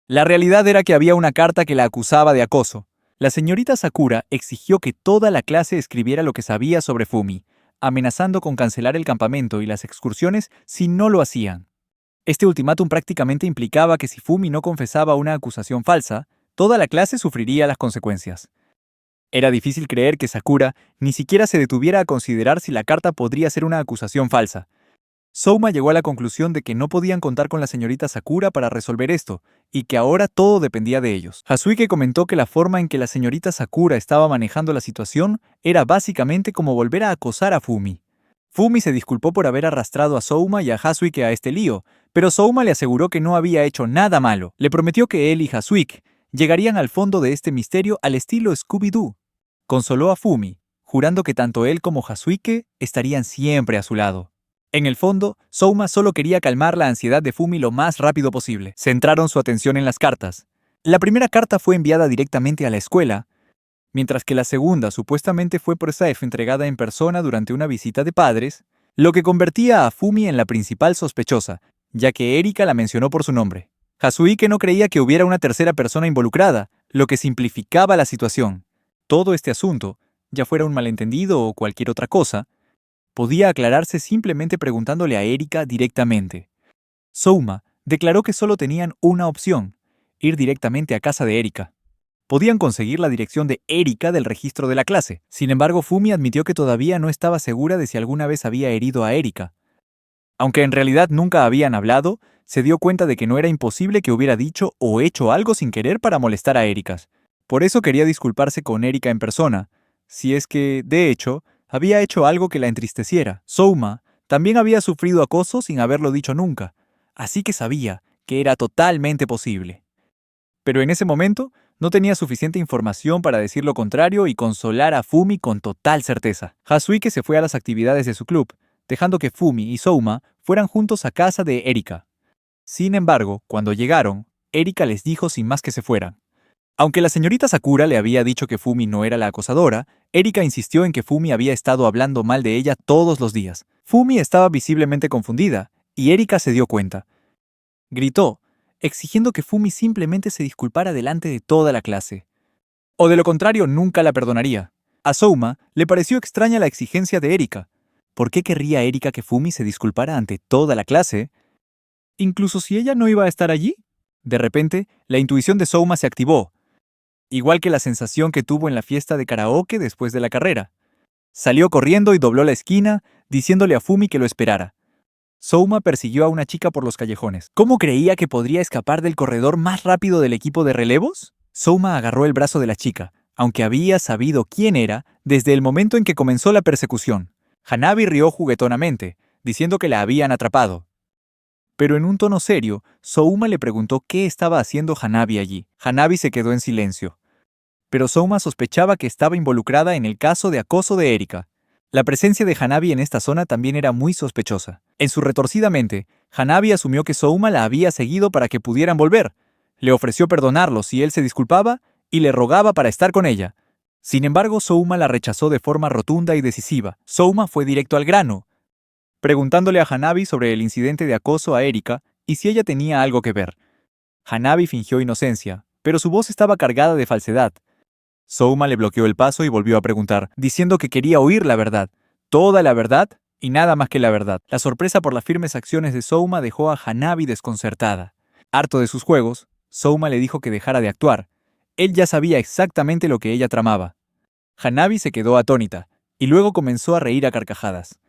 la realidad era que había una carta que la acusaba de acoso. La señorita Sakura exigió que toda la clase escribiera lo que sabía sobre Fumi, amenazando con cancelar el campamento y las excursiones si no lo hacían. Este ultimátum prácticamente implicaba que si Fumi no confesaba una acusación falsa, toda la clase sufriría las consecuencias. Era difícil creer que Sakura ni siquiera se detuviera a considerar si la carta podría ser una acusación falsa. Souma llegó a la conclusión de que no podían contar con la señorita Sakura para resolver esto, y que ahora todo dependía de ellos. Hazuike comentó que la forma en que la señorita Sakura estaba manejando la situación era básicamente como volver a acosar a Fumi. Fumi se disculpó por haber arrastrado a Souma y a Hazuike a este lío, pero Souma le aseguró que no había hecho nada malo. Le prometió que él y Hazuike llegarían al fondo de este misterio al estilo Scooby-Doo. Consoló a Fumi, jurando que tanto él como Hazuike estarían siempre a su lado. En el fondo, Souma solo quería calmar la ansiedad de Fumi lo más rápido posible. Centraron su atención en las cartas. La primera carta fue enviada directamente a la escuela, mientras que la segunda supuestamente fue por Saef entregada en persona durante una visita de padres, lo que convertía a Fumi en la principal sospechosa, ya que Erika la mencionó por su nombre. Hazuike no creía que hubiera una tercera persona involucrada, lo que simplificaba la situación. Todo este asunto ya fuera un malentendido o cualquier otra cosa, podía aclararse simplemente preguntándole a Erika directamente. Souma declaró que solo tenían una opción: ir directamente a casa de Erika. Podían conseguir la dirección de Erika del registro de la clase. Sin embargo, Fumi admitió que todavía no estaba segura de si alguna vez había herido a Erika. Aunque en realidad nunca habían hablado, se dio cuenta de que no era imposible que hubiera dicho o hecho algo sin querer para molestar a Erika. Por eso quería disculparse con Erika en persona, si es que, de hecho, había hecho algo que la entristeciera. Souma también había sufrido acoso sin haberlo dicho nunca, así que sabía que era totalmente posible. Pero en ese momento no tenía suficiente información para decir lo contrario y consolar a Fumi con total certeza. Hasuike se fue a las actividades de su club, dejando que Fumi y Souma fueran juntos a casa de Erika. Sin embargo, cuando llegaron, Erika les dijo sin más que se fueran. Aunque la señorita Sakura le había dicho que Fumi no era la acosadora, Erika insistió en que Fumi había estado hablando mal de ella todos los días. Fumi estaba visiblemente confundida, y Erika se dio cuenta. Gritó, exigiendo que Fumi simplemente se disculpara delante de toda la clase. O de lo contrario, nunca la perdonaría. A Souma le pareció extraña la exigencia de Erika. ¿Por qué querría Erika que Fumi se disculpara ante toda la clase? ¿Incluso si ella no iba a estar allí? De repente, la intuición de Souma se activó, igual que la sensación que tuvo en la fiesta de karaoke después de la carrera. Salió corriendo y dobló la esquina, diciéndole a Fumi que lo esperara. Souma persiguió a una chica por los callejones. ¿Cómo creía que podría escapar del corredor más rápido del equipo de relevos? Souma agarró el brazo de la chica, aunque había sabido quién era desde el momento en que comenzó la persecución. Hanabi rió juguetonamente, diciendo que la habían atrapado. Pero en un tono serio, Souma le preguntó qué estaba haciendo Hanabi allí. Hanabi se quedó en silencio. Pero Souma sospechaba que estaba involucrada en el caso de acoso de Erika. La presencia de Hanabi en esta zona también era muy sospechosa. En su retorcida mente, Hanabi asumió que Souma la había seguido para que pudieran volver. Le ofreció perdonarlo si él se disculpaba y le rogaba para estar con ella. Sin embargo, Souma la rechazó de forma rotunda y decisiva. Souma fue directo al grano, preguntándole a Hanabi sobre el incidente de acoso a Erika y si ella tenía algo que ver. Hanabi fingió inocencia, pero su voz estaba cargada de falsedad. Souma le bloqueó el paso y volvió a preguntar, diciendo que quería oír la verdad, toda la verdad y nada más que la verdad. La sorpresa por las firmes acciones de Souma dejó a Hanabi desconcertada. Harto de sus juegos, Souma le dijo que dejara de actuar. Él ya sabía exactamente lo que ella tramaba. Hanabi se quedó atónita, y luego comenzó a reír a carcajadas.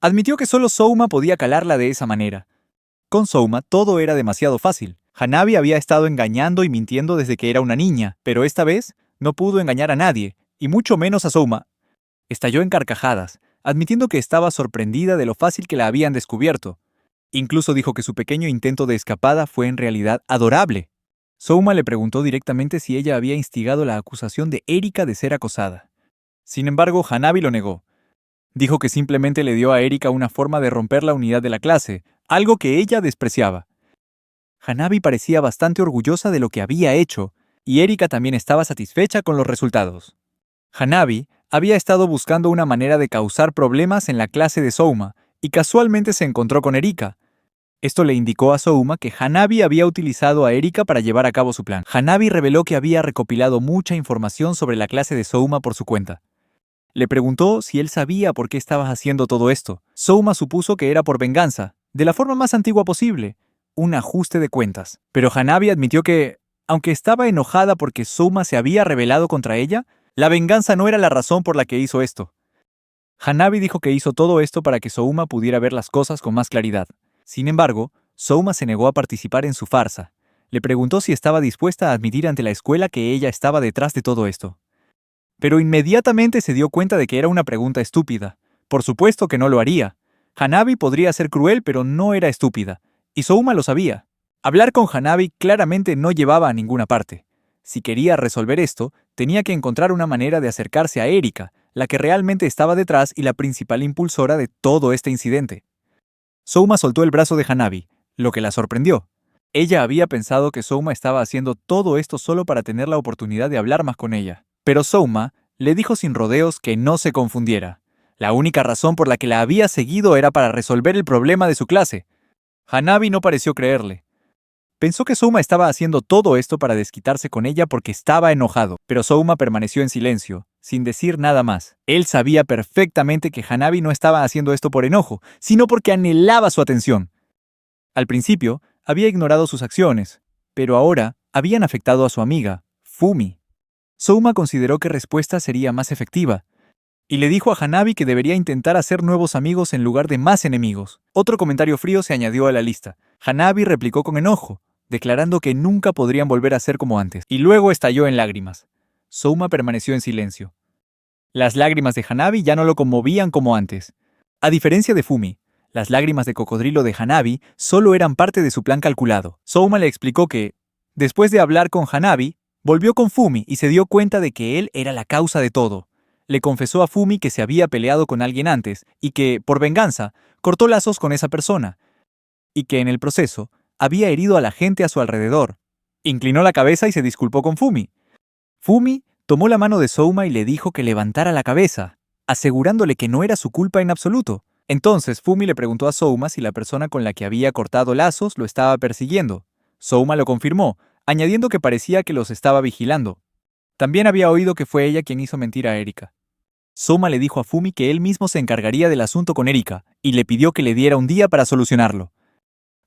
Admitió que solo Souma podía calarla de esa manera. Con Souma todo era demasiado fácil. Hanabi había estado engañando y mintiendo desde que era una niña, pero esta vez no pudo engañar a nadie, y mucho menos a Souma. Estalló en carcajadas, admitiendo que estaba sorprendida de lo fácil que la habían descubierto. Incluso dijo que su pequeño intento de escapada fue en realidad adorable. Souma le preguntó directamente si ella había instigado la acusación de Erika de ser acosada. Sin embargo, Hanabi lo negó. Dijo que simplemente le dio a Erika una forma de romper la unidad de la clase, algo que ella despreciaba. Hanabi parecía bastante orgullosa de lo que había hecho, y Erika también estaba satisfecha con los resultados. Hanabi había estado buscando una manera de causar problemas en la clase de Souma, y casualmente se encontró con Erika. Esto le indicó a Souma que Hanabi había utilizado a Erika para llevar a cabo su plan. Hanabi reveló que había recopilado mucha información sobre la clase de Souma por su cuenta. Le preguntó si él sabía por qué estaba haciendo todo esto. Souma supuso que era por venganza, de la forma más antigua posible, un ajuste de cuentas. Pero Hanabi admitió que, aunque estaba enojada porque Souma se había rebelado contra ella, la venganza no era la razón por la que hizo esto. Hanabi dijo que hizo todo esto para que Souma pudiera ver las cosas con más claridad. Sin embargo, Souma se negó a participar en su farsa. Le preguntó si estaba dispuesta a admitir ante la escuela que ella estaba detrás de todo esto. Pero inmediatamente se dio cuenta de que era una pregunta estúpida. Por supuesto que no lo haría. Hanabi podría ser cruel, pero no era estúpida. Y Souma lo sabía. Hablar con Hanabi claramente no llevaba a ninguna parte. Si quería resolver esto, tenía que encontrar una manera de acercarse a Erika, la que realmente estaba detrás y la principal impulsora de todo este incidente. Souma soltó el brazo de Hanabi, lo que la sorprendió. Ella había pensado que Souma estaba haciendo todo esto solo para tener la oportunidad de hablar más con ella. Pero Souma le dijo sin rodeos que no se confundiera. La única razón por la que la había seguido era para resolver el problema de su clase. Hanabi no pareció creerle. Pensó que Souma estaba haciendo todo esto para desquitarse con ella porque estaba enojado, pero Souma permaneció en silencio, sin decir nada más. Él sabía perfectamente que Hanabi no estaba haciendo esto por enojo, sino porque anhelaba su atención. Al principio, había ignorado sus acciones, pero ahora habían afectado a su amiga, Fumi. Souma consideró que respuesta sería más efectiva, y le dijo a Hanabi que debería intentar hacer nuevos amigos en lugar de más enemigos. Otro comentario frío se añadió a la lista. Hanabi replicó con enojo, declarando que nunca podrían volver a ser como antes, y luego estalló en lágrimas. Souma permaneció en silencio. Las lágrimas de Hanabi ya no lo conmovían como antes. A diferencia de Fumi, las lágrimas de cocodrilo de Hanabi solo eran parte de su plan calculado. Souma le explicó que, después de hablar con Hanabi, volvió con Fumi y se dio cuenta de que él era la causa de todo. Le confesó a Fumi que se había peleado con alguien antes y que, por venganza, cortó lazos con esa persona, y que en el proceso había herido a la gente a su alrededor. Inclinó la cabeza y se disculpó con Fumi. Fumi tomó la mano de Souma y le dijo que levantara la cabeza, asegurándole que no era su culpa en absoluto. Entonces Fumi le preguntó a Souma si la persona con la que había cortado lazos lo estaba persiguiendo. Souma lo confirmó, añadiendo que parecía que los estaba vigilando. También había oído que fue ella quien hizo mentir a Erika. Souma le dijo a Fumi que él mismo se encargaría del asunto con Erika y le pidió que le diera un día para solucionarlo.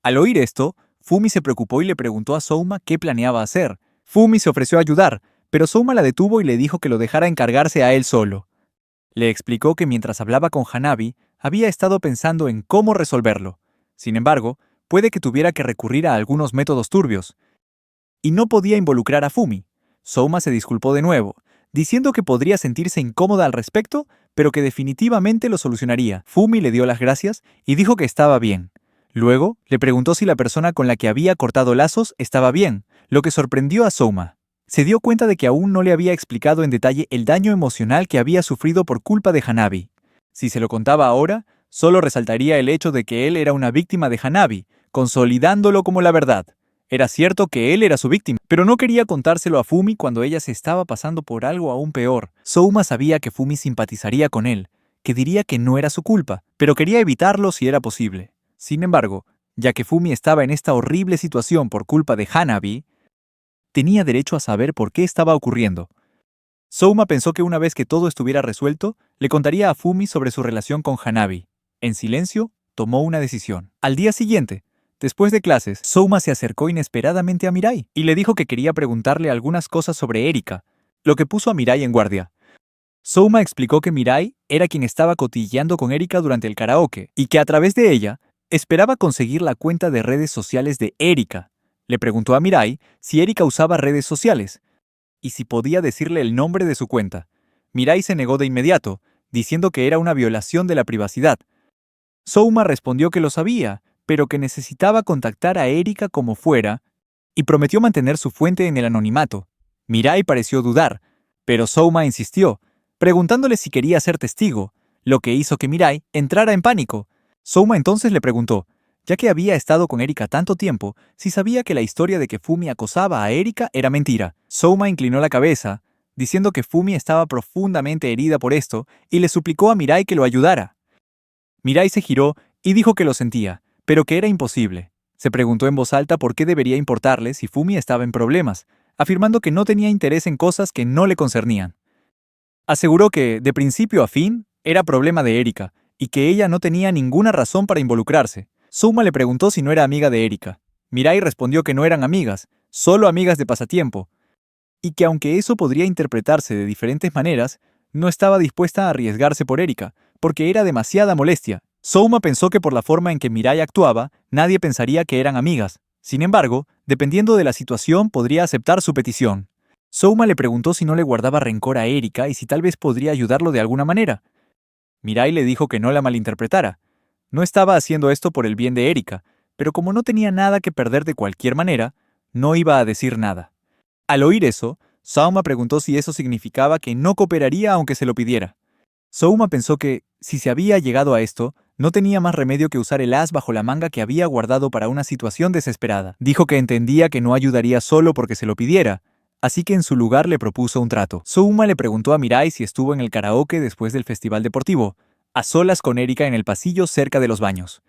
Al oír esto, Fumi se preocupó y le preguntó a Souma qué planeaba hacer. Fumi se ofreció a ayudar, pero Souma la detuvo y le dijo que lo dejara encargarse a él solo. Le explicó que mientras hablaba con Hanabi, había estado pensando en cómo resolverlo. Sin embargo, puede que tuviera que recurrir a algunos métodos turbios. Y no podía involucrar a Fumi. Souma se disculpó de nuevo, diciendo que podría sentirse incómoda al respecto, pero que definitivamente lo solucionaría. Fumi le dio las gracias y dijo que estaba bien. Luego, le preguntó si la persona con la que había cortado lazos estaba bien, lo que sorprendió a Souma. Se dio cuenta de que aún no le había explicado en detalle el daño emocional que había sufrido por culpa de Hanabi. Si se lo contaba ahora, solo resaltaría el hecho de que él era una víctima de Hanabi, consolidándolo como la verdad. Era cierto que él era su víctima, pero no quería contárselo a Fumi cuando ella se estaba pasando por algo aún peor. Souma sabía que Fumi simpatizaría con él, que diría que no era su culpa, pero quería evitarlo si era posible. Sin embargo, ya que Fumi estaba en esta horrible situación por culpa de Hanabi, tenía derecho a saber por qué estaba ocurriendo. Souma pensó que una vez que todo estuviera resuelto, le contaría a Fumi sobre su relación con Hanabi. En silencio, tomó una decisión. Al día siguiente, después de clases, Souma se acercó inesperadamente a Mirai y le dijo que quería preguntarle algunas cosas sobre Erika, lo que puso a Mirai en guardia. Souma explicó que Mirai era quien estaba cotilleando con Erika durante el karaoke y que a través de ella esperaba conseguir la cuenta de redes sociales de Erika. Le preguntó a Mirai si Erika usaba redes sociales y si podía decirle el nombre de su cuenta. Mirai se negó de inmediato, diciendo que era una violación de la privacidad. Souma respondió que lo sabía, pero que necesitaba contactar a Erika como fuera, y prometió mantener su fuente en el anonimato. Mirai pareció dudar, pero Souma insistió, preguntándole si quería ser testigo, lo que hizo que Mirai entrara en pánico. Souma entonces le preguntó, ya que había estado con Erika tanto tiempo, si sabía que la historia de que Fumi acosaba a Erika era mentira. Souma inclinó la cabeza, diciendo que Fumi estaba profundamente herida por esto, y le suplicó a Mirai que lo ayudara. Mirai se giró y dijo que lo sentía, pero que era imposible. Se preguntó en voz alta por qué debería importarle si Fumi estaba en problemas, afirmando que no tenía interés en cosas que no le concernían. Aseguró que, de principio a fin, era problema de Erika, y que ella no tenía ninguna razón para involucrarse. Souma le preguntó si no era amiga de Erika. Mirai respondió que no eran amigas, solo amigas de pasatiempo, y que aunque eso podría interpretarse de diferentes maneras, no estaba dispuesta a arriesgarse por Erika, porque era demasiada molestia. Souma pensó que por la forma en que Mirai actuaba, nadie pensaría que eran amigas. Sin embargo, dependiendo de la situación, podría aceptar su petición. Souma le preguntó si no le guardaba rencor a Erika y si tal vez podría ayudarlo de alguna manera. Mirai le dijo que no la malinterpretara. No estaba haciendo esto por el bien de Erika, pero como no tenía nada que perder de cualquier manera, no iba a decir nada. Al oír eso, Souma preguntó si eso significaba que no cooperaría aunque se lo pidiera. Souma pensó que, si se había llegado a esto, no tenía más remedio que usar el as bajo la manga que había guardado para una situación desesperada. Dijo que entendía que no ayudaría solo porque se lo pidiera, así que en su lugar le propuso un trato. Souma le preguntó a Mirai si estuvo en el karaoke después del festival deportivo, a solas con Erika en el pasillo cerca de los baños.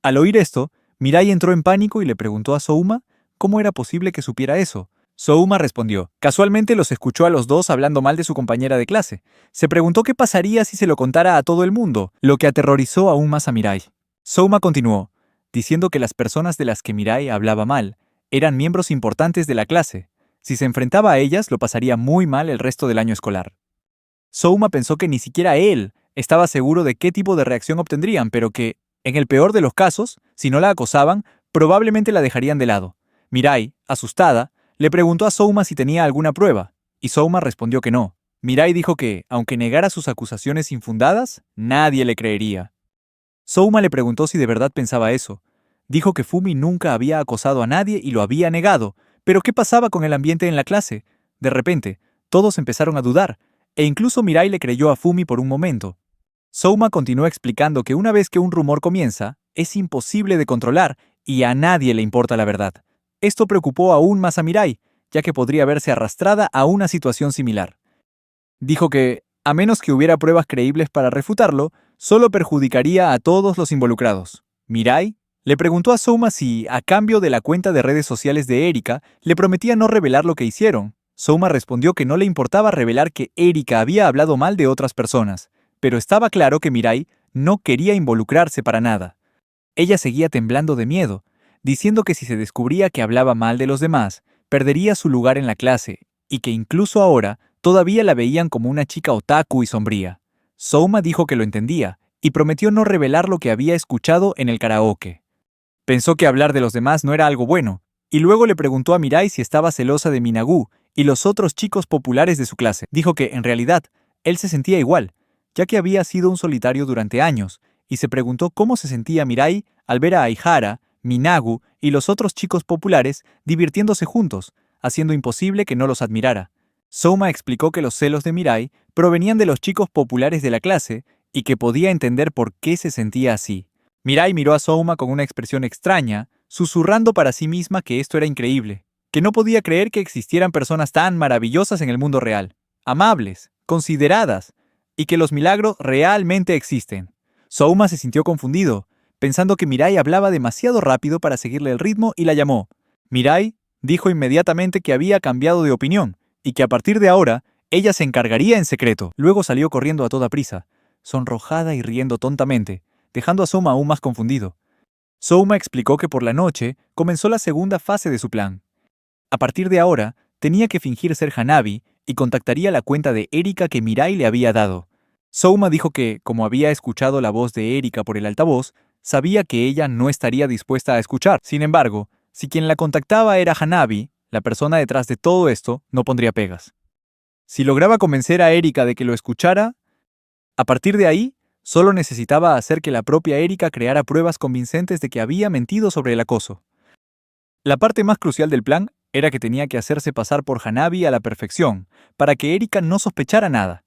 Al oír esto, Mirai entró en pánico y le preguntó a Souma cómo era posible que supiera eso. Souma respondió. Casualmente los escuchó a los dos hablando mal de su compañera de clase. Se preguntó qué pasaría si se lo contara a todo el mundo, lo que aterrorizó aún más a Mirai. Souma continuó, diciendo que las personas de las que Mirai hablaba mal eran miembros importantes de la clase. Si se enfrentaba a ellas, lo pasaría muy mal el resto del año escolar. Souma pensó que ni siquiera él estaba seguro de qué tipo de reacción obtendrían, pero que, en el peor de los casos, si no la acosaban, probablemente la dejarían de lado. Mirai, asustada, le preguntó a Souma si tenía alguna prueba, y Souma respondió que no. Mirai dijo que, aunque negara sus acusaciones infundadas, nadie le creería. Souma le preguntó si de verdad pensaba eso. Dijo que Fumi nunca había acosado a nadie y lo había negado, pero ¿qué pasaba con el ambiente en la clase? De repente, todos empezaron a dudar, e incluso Mirai le creyó a Fumi por un momento. Souma continuó explicando que una vez que un rumor comienza, es imposible de controlar y a nadie le importa la verdad. Esto preocupó aún más a Mirai, ya que podría verse arrastrada a una situación similar. Dijo que, a menos que hubiera pruebas creíbles para refutarlo, solo perjudicaría a todos los involucrados. Mirai le preguntó a Souma si, a cambio de la cuenta de redes sociales de Erika, le prometía no revelar lo que hicieron. Souma respondió que no le importaba revelar que Erika había hablado mal de otras personas, pero estaba claro que Mirai no quería involucrarse para nada. Ella seguía temblando de miedo, diciendo que si se descubría que hablaba mal de los demás, perdería su lugar en la clase, y que incluso ahora todavía la veían como una chica otaku y sombría. Souma dijo que lo entendía, y prometió no revelar lo que había escuchado en el karaoke. Pensó que hablar de los demás no era algo bueno, y luego le preguntó a Mirai si estaba celosa de Minagu y los otros chicos populares de su clase. Dijo que, en realidad, él se sentía igual, ya que había sido un solitario durante años, y se preguntó cómo se sentía Mirai al ver a Aihara, Minagu y los otros chicos populares divirtiéndose juntos, haciendo imposible que no los admirara. Souma explicó que los celos de Mirai provenían de los chicos populares de la clase y que podía entender por qué se sentía así. Mirai miró a Souma con una expresión extraña, susurrando para sí misma que esto era increíble, que no podía creer que existieran personas tan maravillosas en el mundo real, amables, consideradas, y que los milagros realmente existen. Souma se sintió confundido, pensando que Mirai hablaba demasiado rápido para seguirle el ritmo y la llamó. Mirai dijo inmediatamente que había cambiado de opinión y que a partir de ahora ella se encargaría en secreto. Luego salió corriendo a toda prisa, sonrojada y riendo tontamente, dejando a Souma aún más confundido. Souma explicó que por la noche comenzó la segunda fase de su plan. A partir de ahora, tenía que fingir ser Hanabi y contactaría la cuenta de Erika que Mirai le había dado. Souma dijo que, como había escuchado la voz de Erika por el altavoz, sabía que ella no estaría dispuesta a escuchar. Sin embargo, si quien la contactaba era Hanabi, la persona detrás de todo esto no pondría pegas. Si lograba convencer a Erika de que lo escuchara, a partir de ahí, solo necesitaba hacer que la propia Erika creara pruebas convincentes de que había mentido sobre el acoso. La parte más crucial del plan era que tenía que hacerse pasar por Hanabi a la perfección, para que Erika no sospechara nada.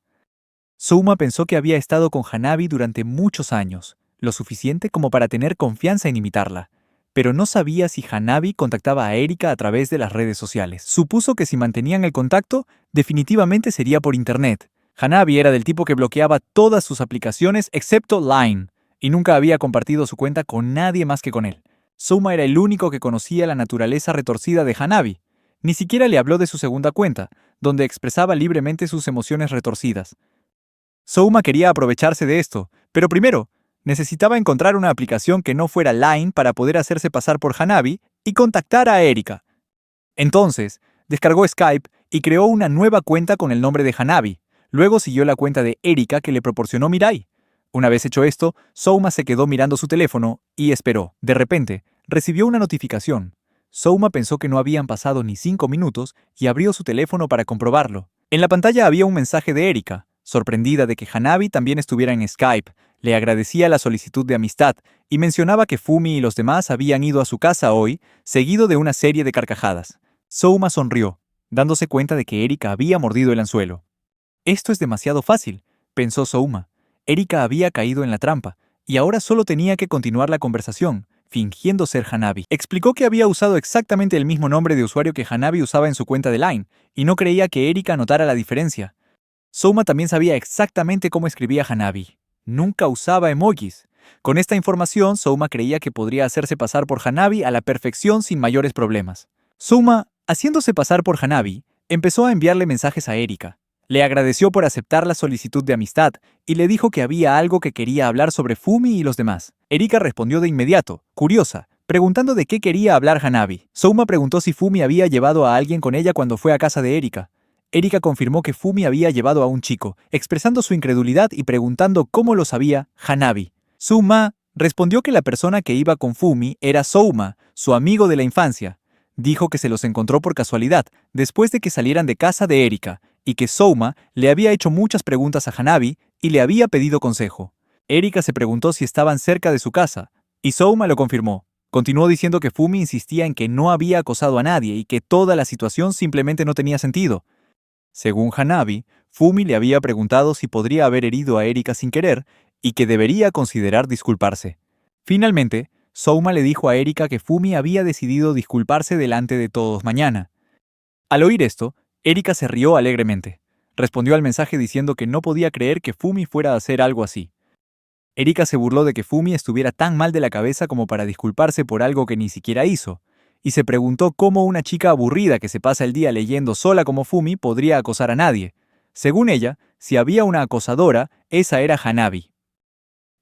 Souma pensó que había estado con Hanabi durante muchos años, lo suficiente como para tener confianza en imitarla, pero no sabía si Hanabi contactaba a Erika a través de las redes sociales. Supuso que si mantenían el contacto, definitivamente sería por internet. Hanabi era del tipo que bloqueaba todas sus aplicaciones excepto Line, y nunca había compartido su cuenta con nadie más que con él. Souma era el único que conocía la naturaleza retorcida de Hanabi. Ni siquiera le habló de su segunda cuenta, donde expresaba libremente sus emociones retorcidas. Souma quería aprovecharse de esto, pero primero, necesitaba encontrar una aplicación que no fuera Line para poder hacerse pasar por Hanabi y contactar a Erika. Entonces, descargó Skype y creó una nueva cuenta con el nombre de Hanabi. Luego siguió la cuenta de Erika que le proporcionó Mirai. Una vez hecho esto, Souma se quedó mirando su teléfono y esperó. De repente, recibió una notificación. Souma pensó que no habían pasado ni 5 minutos y abrió su teléfono para comprobarlo. En la pantalla había un mensaje de Erika. Sorprendida de que Hanabi también estuviera en Skype, le agradecía la solicitud de amistad y mencionaba que Fumi y los demás habían ido a su casa hoy, seguido de una serie de carcajadas. Souma sonrió, dándose cuenta de que Erika había mordido el anzuelo. Esto es demasiado fácil, pensó Souma. Erika había caído en la trampa, y ahora solo tenía que continuar la conversación, fingiendo ser Hanabi. Explicó que había usado exactamente el mismo nombre de usuario que Hanabi usaba en su cuenta de Line, y no creía que Erika notara la diferencia. Souma también sabía exactamente cómo escribía Hanabi. Nunca usaba emojis. Con esta información, Souma creía que podría hacerse pasar por Hanabi a la perfección sin mayores problemas. Souma, haciéndose pasar por Hanabi, empezó a enviarle mensajes a Erika. Le agradeció por aceptar la solicitud de amistad y le dijo que había algo que quería hablar sobre Fumi y los demás. Erika respondió de inmediato, curiosa, preguntando de qué quería hablar Hanabi. Souma preguntó si Fumi había llevado a alguien con ella cuando fue a casa de Erika. Erika confirmó que Fumi había llevado a un chico, expresando su incredulidad y preguntando cómo lo sabía Hanabi. Souma respondió que la persona que iba con Fumi era Souma, su amigo de la infancia. Dijo que se los encontró por casualidad, después de que salieran de casa de Erika, y que Souma le había hecho muchas preguntas a Hanabi y le había pedido consejo. Erika se preguntó si estaban cerca de su casa, y Souma lo confirmó. Continuó diciendo que Fumi insistía en que no había acosado a nadie y que toda la situación simplemente no tenía sentido. Según Hanabi, Fumi le había preguntado si podría haber herido a Erika sin querer y que debería considerar disculparse. Finalmente, Souma le dijo a Erika que Fumi había decidido disculparse delante de todos mañana. Al oír esto, Erika se rió alegremente. Respondió al mensaje diciendo que no podía creer que Fumi fuera a hacer algo así. Erika se burló de que Fumi estuviera tan mal de la cabeza como para disculparse por algo que ni siquiera hizo, y se preguntó cómo una chica aburrida que se pasa el día leyendo sola como Fumi podría acosar a nadie. Según ella, si había una acosadora, esa era Hanabi.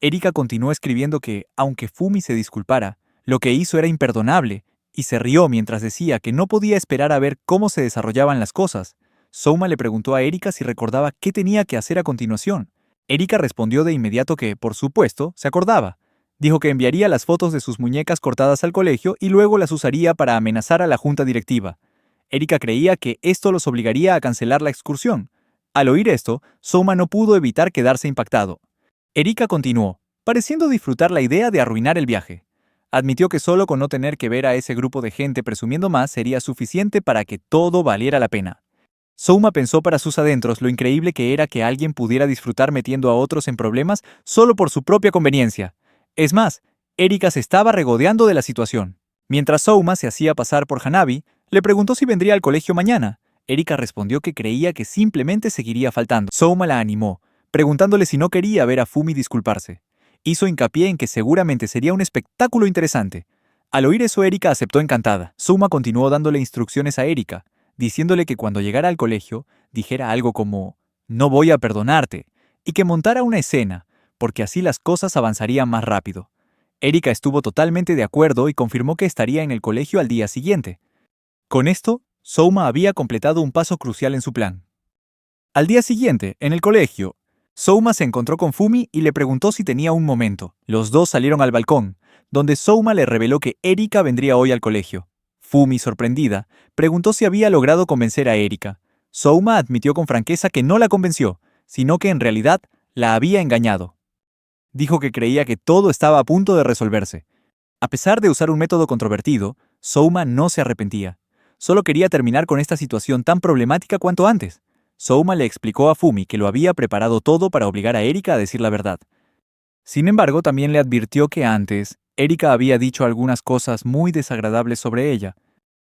Erika continuó escribiendo que, aunque Fumi se disculpara, lo que hizo era imperdonable, y se rió mientras decía que no podía esperar a ver cómo se desarrollaban las cosas. Souma le preguntó a Erika si recordaba qué tenía que hacer a continuación. Erika respondió de inmediato que, por supuesto, se acordaba. Dijo que enviaría las fotos de sus muñecas cortadas al colegio y luego las usaría para amenazar a la junta directiva. Erika creía que esto los obligaría a cancelar la excursión. Al oír esto, Souma no pudo evitar quedarse impactado. Erika continuó, pareciendo disfrutar la idea de arruinar el viaje. Admitió que solo con no tener que ver a ese grupo de gente presumiendo más sería suficiente para que todo valiera la pena. Souma pensó para sus adentros lo increíble que era que alguien pudiera disfrutar metiendo a otros en problemas solo por su propia conveniencia. Es más, Erika se estaba regodeando de la situación. Mientras Souma se hacía pasar por Hanabi, le preguntó si vendría al colegio mañana. Erika respondió que creía que simplemente seguiría faltando. Souma la animó, preguntándole si no quería ver a Fumi disculparse. Hizo hincapié en que seguramente sería un espectáculo interesante. Al oír eso, Erika aceptó encantada. Souma continuó dándole instrucciones a Erika, diciéndole que cuando llegara al colegio dijera algo como «no voy a perdonarte» y que montara una escena, porque así las cosas avanzarían más rápido. Erika estuvo totalmente de acuerdo y confirmó que estaría en el colegio al día siguiente. Con esto, Souma había completado un paso crucial en su plan. Al día siguiente, en el colegio, Souma se encontró con Fumi y le preguntó si tenía un momento. Los dos salieron al balcón, donde Souma le reveló que Erika vendría hoy al colegio. Fumi, sorprendida, preguntó si había logrado convencer a Erika. Souma admitió con franqueza que no la convenció, sino que en realidad la había engañado. Dijo que creía que todo estaba a punto de resolverse. A pesar de usar un método controvertido, Souma no se arrepentía. Solo quería terminar con esta situación tan problemática cuanto antes. Souma le explicó a Fumi que lo había preparado todo para obligar a Erika a decir la verdad. Sin embargo, también le advirtió que antes, Erika había dicho algunas cosas muy desagradables sobre ella,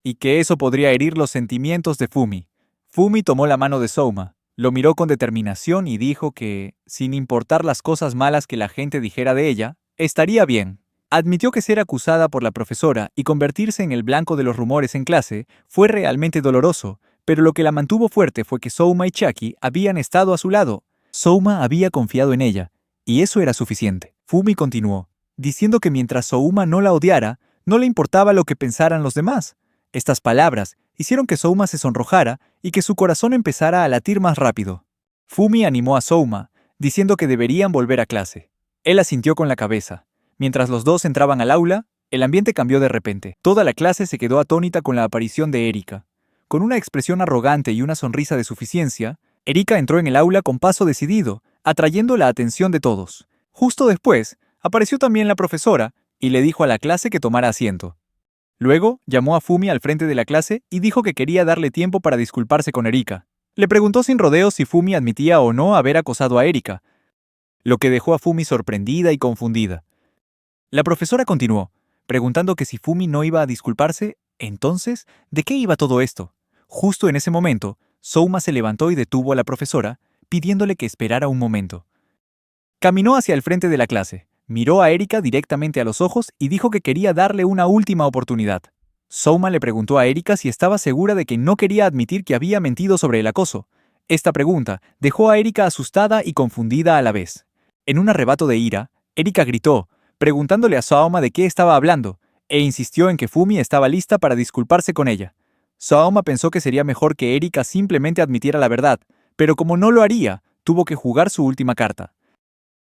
y que eso podría herir los sentimientos de Fumi. Fumi tomó la mano de Souma, lo miró con determinación y dijo que, sin importar las cosas malas que la gente dijera de ella, estaría bien. Admitió que ser acusada por la profesora y convertirse en el blanco de los rumores en clase fue realmente doloroso, pero lo que la mantuvo fuerte fue que Souma y Chaki habían estado a su lado. Souma había confiado en ella, y eso era suficiente. Fumi continuó, diciendo que mientras Souma no la odiara, no le importaba lo que pensaran los demás. Estas palabras hicieron que Souma se sonrojara y que su corazón empezara a latir más rápido. Fumi animó a Souma, diciendo que deberían volver a clase. Él asintió con la cabeza. Mientras los dos entraban al aula, el ambiente cambió de repente. Toda la clase se quedó atónita con la aparición de Erika. Con una expresión arrogante y una sonrisa de suficiencia, Erika entró en el aula con paso decidido, atrayendo la atención de todos. Justo después, apareció también la profesora y le dijo a la clase que tomara asiento. Luego, llamó a Fumi al frente de la clase y dijo que quería darle tiempo para disculparse con Erika. Le preguntó sin rodeos si Fumi admitía o no haber acosado a Erika, lo que dejó a Fumi sorprendida y confundida. La profesora continuó, preguntando que si Fumi no iba a disculparse, entonces, ¿de qué iba todo esto? Justo en ese momento, Souma se levantó y detuvo a la profesora, pidiéndole que esperara un momento. Caminó hacia el frente de la clase, miró a Erika directamente a los ojos y dijo que quería darle una última oportunidad. Souma le preguntó a Erika si estaba segura de que no quería admitir que había mentido sobre el acoso. Esta pregunta dejó a Erika asustada y confundida a la vez. En un arrebato de ira, Erika gritó, preguntándole a Souma de qué estaba hablando, e insistió en que Fumi estaba lista para disculparse con ella. Souma pensó que sería mejor que Erika simplemente admitiera la verdad, pero como no lo haría, tuvo que jugar su última carta.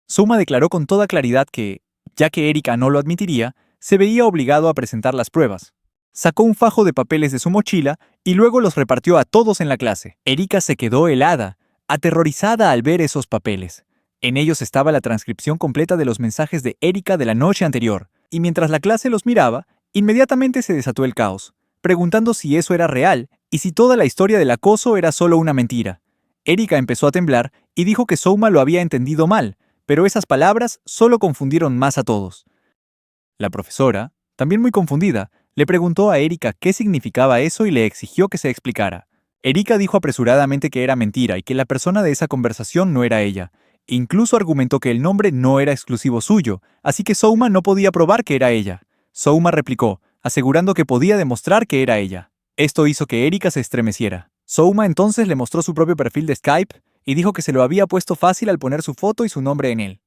Souma declaró con toda claridad que, ya que Erika no lo admitiría, se veía obligado a presentar las pruebas. Sacó un fajo de papeles de su mochila y luego los repartió a todos en la clase. Erika se quedó helada, aterrorizada al ver esos papeles. En ellos estaba la transcripción completa de los mensajes de Erika de la noche anterior, y mientras la clase los miraba, inmediatamente se desató el caos, preguntando si eso era real y si toda la historia del acoso era solo una mentira. Erika empezó a temblar y dijo que Souma lo había entendido mal, pero esas palabras solo confundieron más a todos. La profesora, también muy confundida, le preguntó a Erika qué significaba eso y le exigió que se explicara. Erika dijo apresuradamente que era mentira y que la persona de esa conversación no era ella. Incluso argumentó que el nombre no era exclusivo suyo, así que Souma no podía probar que era ella. Souma replicó, asegurando que podía demostrar que era ella. Esto hizo que Erika se estremeciera. Souma entonces le mostró su propio perfil de Skype y dijo que se lo había puesto fácil al poner su foto y su nombre en él.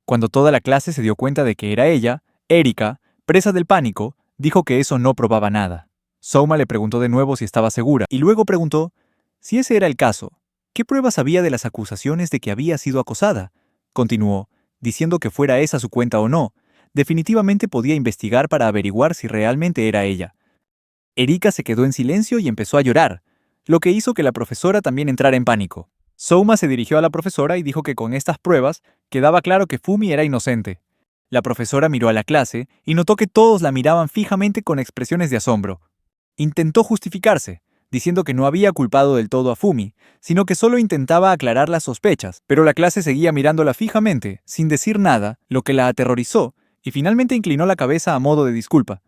Cuando toda la clase se dio cuenta de que era ella, Erika, presa del pánico, dijo que eso no probaba nada. Souma le preguntó de nuevo si estaba segura y luego preguntó, si ese era el caso, ¿qué pruebas había de las acusaciones de que había sido acosada? Continuó, diciendo que fuera esa su cuenta o no, definitivamente podía investigar para averiguar si realmente era ella. Erika se quedó en silencio y empezó a llorar, lo que hizo que la profesora también entrara en pánico. Souma se dirigió a la profesora y dijo que con estas pruebas quedaba claro que Fumi era inocente. La profesora miró a la clase y notó que todos la miraban fijamente con expresiones de asombro. Intentó justificarse, diciendo que no había culpado del todo a Fumi, sino que solo intentaba aclarar las sospechas, pero la clase seguía mirándola fijamente, sin decir nada, lo que la aterrorizó, y finalmente inclinó la cabeza a modo de disculpa.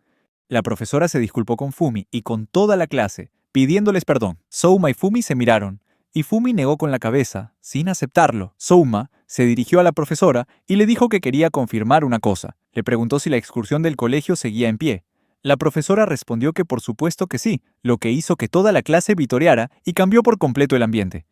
La profesora se disculpó con Fumi y con toda la clase, pidiéndoles perdón. Souma y Fumi se miraron, y Fumi negó con la cabeza, sin aceptarlo. Souma se dirigió a la profesora y le dijo que quería confirmar una cosa. Le preguntó si la excursión del colegio seguía en pie. La profesora respondió que por supuesto que sí, lo que hizo que toda la clase vitoreara y cambió por completo el ambiente.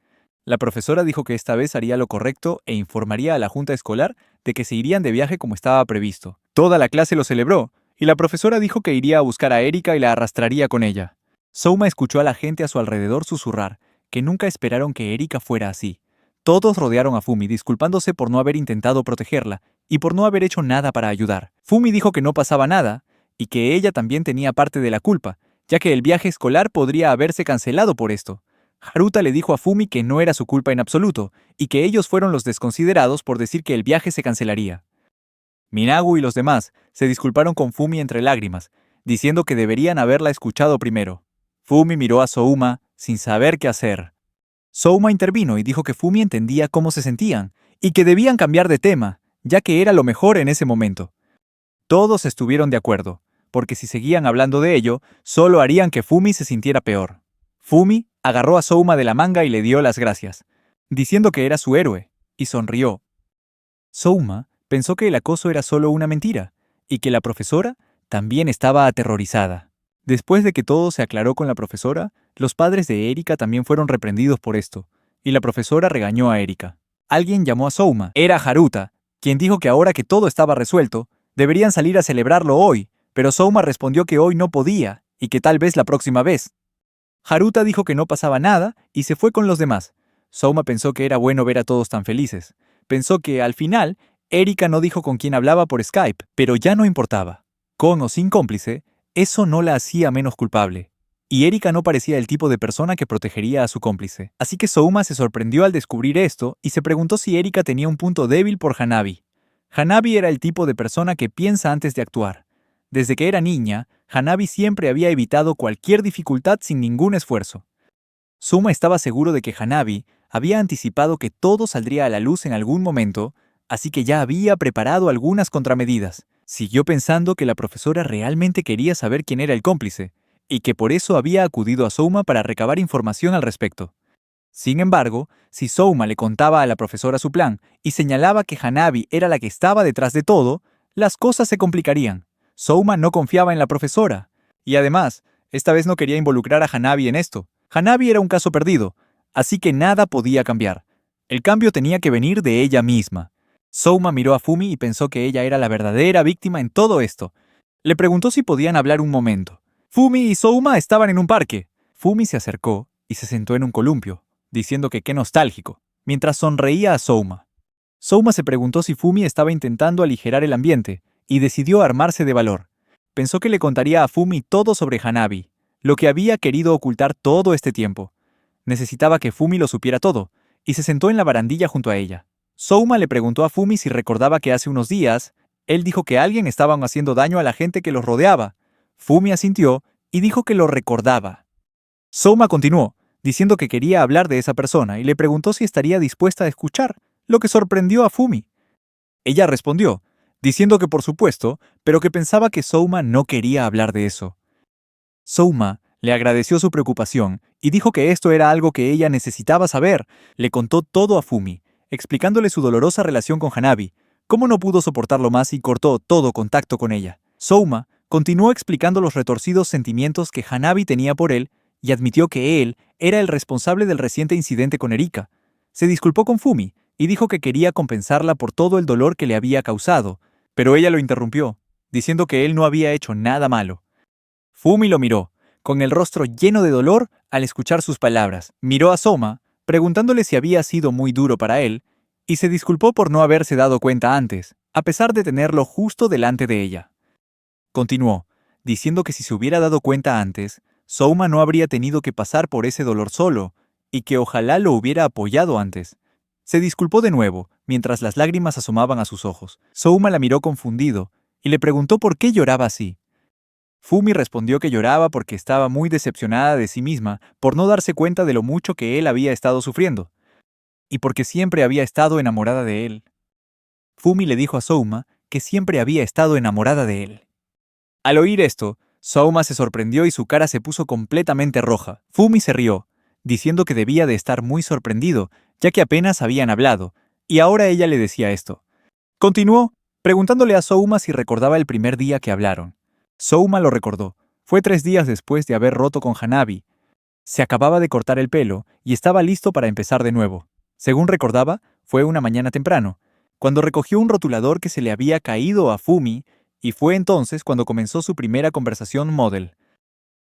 La profesora dijo que esta vez haría lo correcto e informaría a la junta escolar de que se irían de viaje como estaba previsto. Toda la clase lo celebró, y la profesora dijo que iría a buscar a Erika y la arrastraría con ella. Souma escuchó a la gente a su alrededor susurrar, que nunca esperaron que Erika fuera así. Todos rodearon a Fumi, disculpándose por no haber intentado protegerla y por no haber hecho nada para ayudar. Fumi dijo que no pasaba nada y que ella también tenía parte de la culpa, ya que el viaje escolar podría haberse cancelado por esto. Haruta le dijo a Fumi que no era su culpa en absoluto y que ellos fueron los desconsiderados por decir que el viaje se cancelaría. Minagu y los demás se disculparon con Fumi entre lágrimas, diciendo que deberían haberla escuchado primero. Fumi miró a Souma sin saber qué hacer. Souma intervino y dijo que Fumi entendía cómo se sentían y que debían cambiar de tema, ya que era lo mejor en ese momento. Todos estuvieron de acuerdo, porque si seguían hablando de ello, solo harían que Fumi se sintiera peor. Fumi agarró a Souma de la manga y le dio las gracias, diciendo que era su héroe, y sonrió. Souma pensó que el acoso era solo una mentira, y que la profesora también estaba aterrorizada. Después de que todo se aclaró con la profesora, los padres de Erika también fueron reprendidos por esto, y la profesora regañó a Erika. Alguien llamó a Souma, era Haruta, quien dijo que ahora que todo estaba resuelto, deberían salir a celebrarlo hoy, pero Souma respondió que hoy no podía, y que tal vez la próxima vez. Haruta dijo que no pasaba nada y se fue con los demás. Souma pensó que era bueno ver a todos tan felices. Pensó que, al final, Erika no dijo con quién hablaba por Skype, pero ya no importaba. Con o sin cómplice, eso no la hacía menos culpable. Y Erika no parecía el tipo de persona que protegería a su cómplice. Así que Souma se sorprendió al descubrir esto y se preguntó si Erika tenía un punto débil por Hanabi. Hanabi era el tipo de persona que piensa antes de actuar. Desde que era niña, Hanabi siempre había evitado cualquier dificultad sin ningún esfuerzo. Souma estaba seguro de que Hanabi había anticipado que todo saldría a la luz en algún momento, así que ya había preparado algunas contramedidas. Siguió pensando que la profesora realmente quería saber quién era el cómplice, y que por eso había acudido a Souma para recabar información al respecto. Sin embargo, si Souma le contaba a la profesora su plan y señalaba que Hanabi era la que estaba detrás de todo, las cosas se complicarían. Souma no confiaba en la profesora, Y además, esta vez no quería involucrar a Hanabi en esto. Hanabi era un caso perdido, así que nada podía cambiar. El cambio tenía que venir de ella misma. Souma miró a Fumi y pensó que ella era la verdadera víctima en todo esto. Le preguntó si podían hablar un momento. Fumi y Souma estaban en un parque. Fumi se acercó y se sentó en un columpio, diciendo que qué nostálgico, mientras sonreía a Souma. Souma se preguntó si Fumi estaba intentando aligerar el ambiente, y decidió armarse de valor. Pensó que le contaría a Fumi todo sobre Hanabi, lo que había querido ocultar todo este tiempo. Necesitaba que Fumi lo supiera todo, y se sentó en la barandilla junto a ella. Souma le preguntó a Fumi si recordaba que hace unos días, él dijo que alguien estaba haciendo daño a la gente que los rodeaba. Fumi asintió y dijo que lo recordaba. Souma continuó, diciendo que quería hablar de esa persona y le preguntó si estaría dispuesta a escuchar, lo que sorprendió a Fumi. Ella respondió, diciendo que por supuesto, pero que pensaba que Souma no quería hablar de eso. Souma le agradeció su preocupación y dijo que esto era algo que ella necesitaba saber. Le contó todo a Fumi, explicándole su dolorosa relación con Hanabi, cómo no pudo soportarlo más y cortó todo contacto con ella. Souma continuó explicando los retorcidos sentimientos que Hanabi tenía por él y admitió que él era el responsable del reciente incidente con Erika. Se disculpó con Fumi y dijo que quería compensarla por todo el dolor que le había causado, pero ella lo interrumpió, diciendo que él no había hecho nada malo. Fumi lo miró, con el rostro lleno de dolor al escuchar sus palabras. Miró a Souma, preguntándole si había sido muy duro para él, y se disculpó por no haberse dado cuenta antes, a pesar de tenerlo justo delante de ella. Continuó, diciendo que si se hubiera dado cuenta antes, Souma no habría tenido que pasar por ese dolor solo, y que ojalá lo hubiera apoyado antes. Se disculpó de nuevo, mientras las lágrimas asomaban a sus ojos. Souma la miró confundido, y le preguntó por qué lloraba así. Fumi respondió que lloraba porque estaba muy decepcionada de sí misma por no darse cuenta de lo mucho que él había estado sufriendo, y porque siempre había estado enamorada de él. Fumi le dijo a Souma que siempre había estado enamorada de él. Al oír esto, Souma se sorprendió y su cara se puso completamente roja. Fumi se rió, diciendo que debía de estar muy sorprendido, ya que apenas habían hablado, y ahora ella le decía esto. Continuó, preguntándole a Souma si recordaba el primer día que hablaron. Souma lo recordó. Fue 3 días después de haber roto con Hanabi. Se acababa de cortar el pelo y estaba listo para empezar de nuevo. Según recordaba, fue una mañana temprano, cuando recogió un rotulador que se le había caído a Fumi, y fue entonces cuando comenzó su primera conversación model.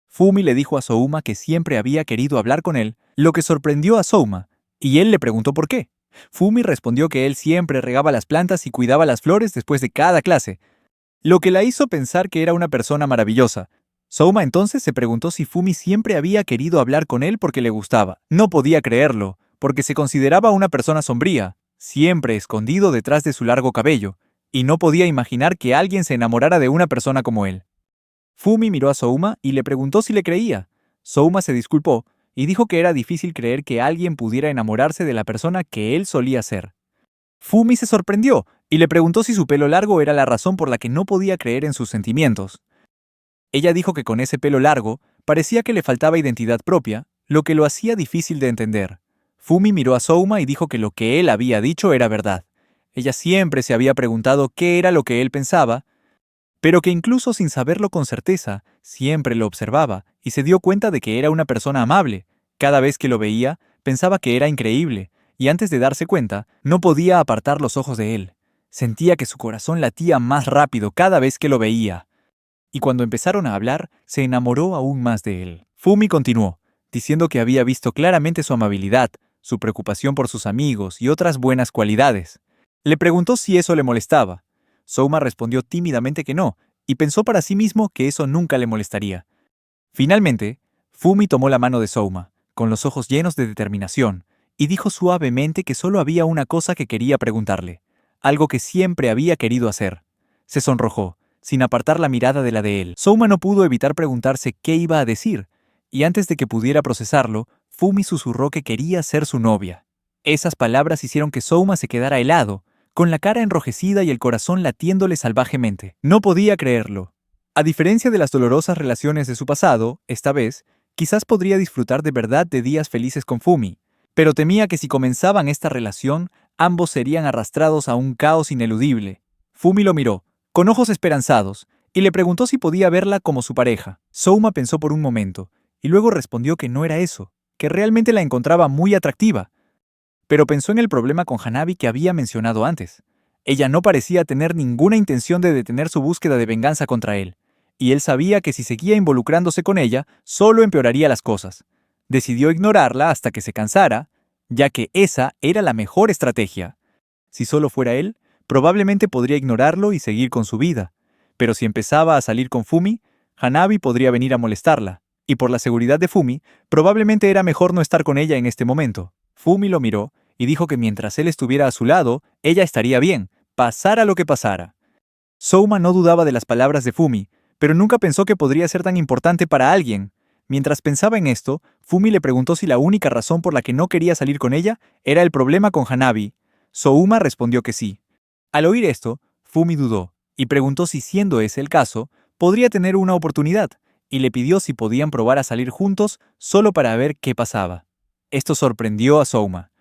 Fumi le dijo a Souma que siempre había querido hablar con él, lo que sorprendió a Souma, y él le preguntó por qué. Fumi respondió que él siempre regaba las plantas y cuidaba las flores después de cada clase, lo que la hizo pensar que era una persona maravillosa. Souma entonces se preguntó si Fumi siempre había querido hablar con él porque le gustaba. No podía creerlo, porque se consideraba una persona sombría, siempre escondido detrás de su largo cabello, y no podía imaginar que alguien se enamorara de una persona como él. Fumi miró a Souma y le preguntó si le creía. Souma se disculpó y dijo que era difícil creer que alguien pudiera enamorarse de la persona que él solía ser. Fumi se sorprendió y le preguntó si su pelo largo era la razón por la que no podía creer en sus sentimientos. Ella dijo que con ese pelo largo parecía que le faltaba identidad propia, lo que lo hacía difícil de entender. Fumi miró a Souma y dijo que lo que él había dicho era verdad. Ella siempre se había preguntado qué era lo que él pensaba, pero que incluso sin saberlo con certeza, siempre lo observaba y se dio cuenta de que era una persona amable. Cada vez que lo veía, pensaba que era increíble, y antes de darse cuenta, no podía apartar los ojos de él. Sentía que su corazón latía más rápido cada vez que lo veía. Y cuando empezaron a hablar, se enamoró aún más de él. Fumi continuó, diciendo que había visto claramente su amabilidad, su preocupación por sus amigos y otras buenas cualidades. Le preguntó si eso le molestaba. Souma respondió tímidamente que no, y pensó para sí mismo que eso nunca le molestaría. Finalmente, Fumi tomó la mano de Souma, con los ojos llenos de determinación, y dijo suavemente que solo había una cosa que quería preguntarle, algo que siempre había querido hacer. Se sonrojó, sin apartar la mirada de la de él. Souma no pudo evitar preguntarse qué iba a decir, y antes de que pudiera procesarlo, Fumi susurró que quería ser su novia. Esas palabras hicieron que Souma se quedara helado, con la cara enrojecida y el corazón latiéndole salvajemente. No podía creerlo. A diferencia de las dolorosas relaciones de su pasado, esta vez, quizás podría disfrutar de verdad de días felices con Fumi, pero temía que si comenzaban esta relación, ambos serían arrastrados a un caos ineludible. Fumi lo miró, con ojos esperanzados, y le preguntó si podía verla como su pareja. Souma pensó por un momento, y luego respondió que no era eso, que realmente la encontraba muy atractiva. Pero pensó en el problema con Hanabi que había mencionado antes. Ella no parecía tener ninguna intención de detener su búsqueda de venganza contra él, y él sabía que si seguía involucrándose con ella, solo empeoraría las cosas. Decidió ignorarla hasta que se cansara, ya que esa era la mejor estrategia. Si solo fuera él, probablemente podría ignorarlo y seguir con su vida. Pero si empezaba a salir con Fumi, Hanabi podría venir a molestarla, y por la seguridad de Fumi, probablemente era mejor no estar con ella en este momento. Fumi lo miró y dijo que mientras él estuviera a su lado, ella estaría bien, pasara lo que pasara. Souma no dudaba de las palabras de Fumi, pero nunca pensó que podría ser tan importante para alguien. Mientras pensaba en esto, Fumi le preguntó si la única razón por la que no quería salir con ella era el problema con Hanabi. Souma respondió que sí. Al oír esto, Fumi dudó y preguntó si, siendo ese el caso, podría tener una oportunidad, y le pidió si podían probar a salir juntos solo para ver qué pasaba. Esto sorprendió a Souma.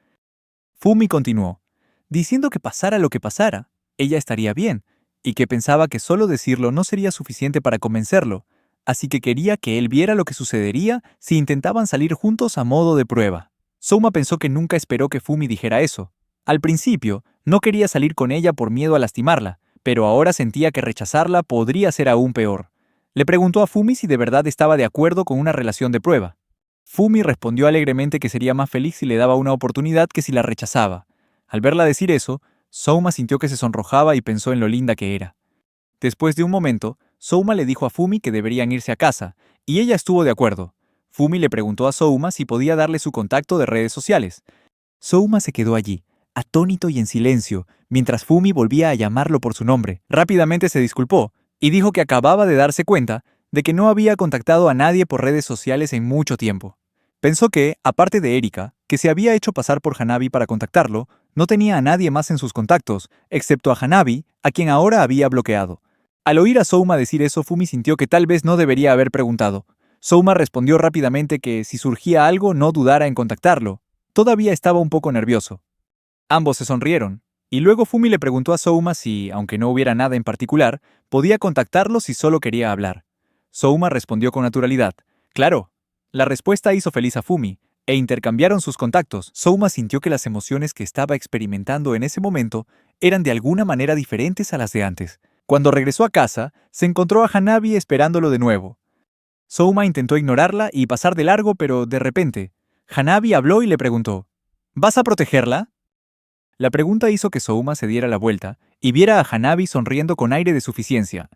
Fumi continuó, diciendo que pasara lo que pasara, ella estaría bien, y que pensaba que solo decirlo no sería suficiente para convencerlo, así que quería que él viera lo que sucedería si intentaban salir juntos a modo de prueba. Souma pensó que nunca esperó que Fumi dijera eso. Al principio, no quería salir con ella por miedo a lastimarla, pero ahora sentía que rechazarla podría ser aún peor. Le preguntó a Fumi si de verdad estaba de acuerdo con una relación de prueba. Fumi respondió alegremente que sería más feliz si le daba una oportunidad que si la rechazaba. Al verla decir eso, Souma sintió que se sonrojaba y pensó en lo linda que era. Después de un momento, Souma le dijo a Fumi que deberían irse a casa, y ella estuvo de acuerdo. Fumi le preguntó a Souma si podía darle su contacto de redes sociales. Souma se quedó allí, atónito y en silencio, mientras Fumi volvía a llamarlo por su nombre. Rápidamente se disculpó, y dijo que acababa de darse cuenta de que no había contactado a nadie por redes sociales en mucho tiempo. Pensó que, aparte de Erika, que se había hecho pasar por Hanabi para contactarlo, no tenía a nadie más en sus contactos, excepto a Hanabi, a quien ahora había bloqueado. Al oír a Souma decir eso, Fumi sintió que tal vez no debería haber preguntado. Souma respondió rápidamente que si surgía algo no dudara en contactarlo. Todavía estaba un poco nervioso. Ambos se sonrieron, y luego Fumi le preguntó a Souma si, aunque no hubiera nada en particular, podía contactarlo si solo quería hablar. Souma respondió con naturalidad, claro. La respuesta hizo feliz a Fumi, e intercambiaron sus contactos. Souma sintió que las emociones que estaba experimentando en ese momento eran de alguna manera diferentes a las de antes. Cuando regresó a casa, se encontró a Hanabi esperándolo de nuevo. Souma intentó ignorarla y pasar de largo, pero de repente, Hanabi habló y le preguntó, ¿vas a protegerla? La pregunta hizo que Souma se diera la vuelta y viera a Hanabi sonriendo con aire de suficiencia.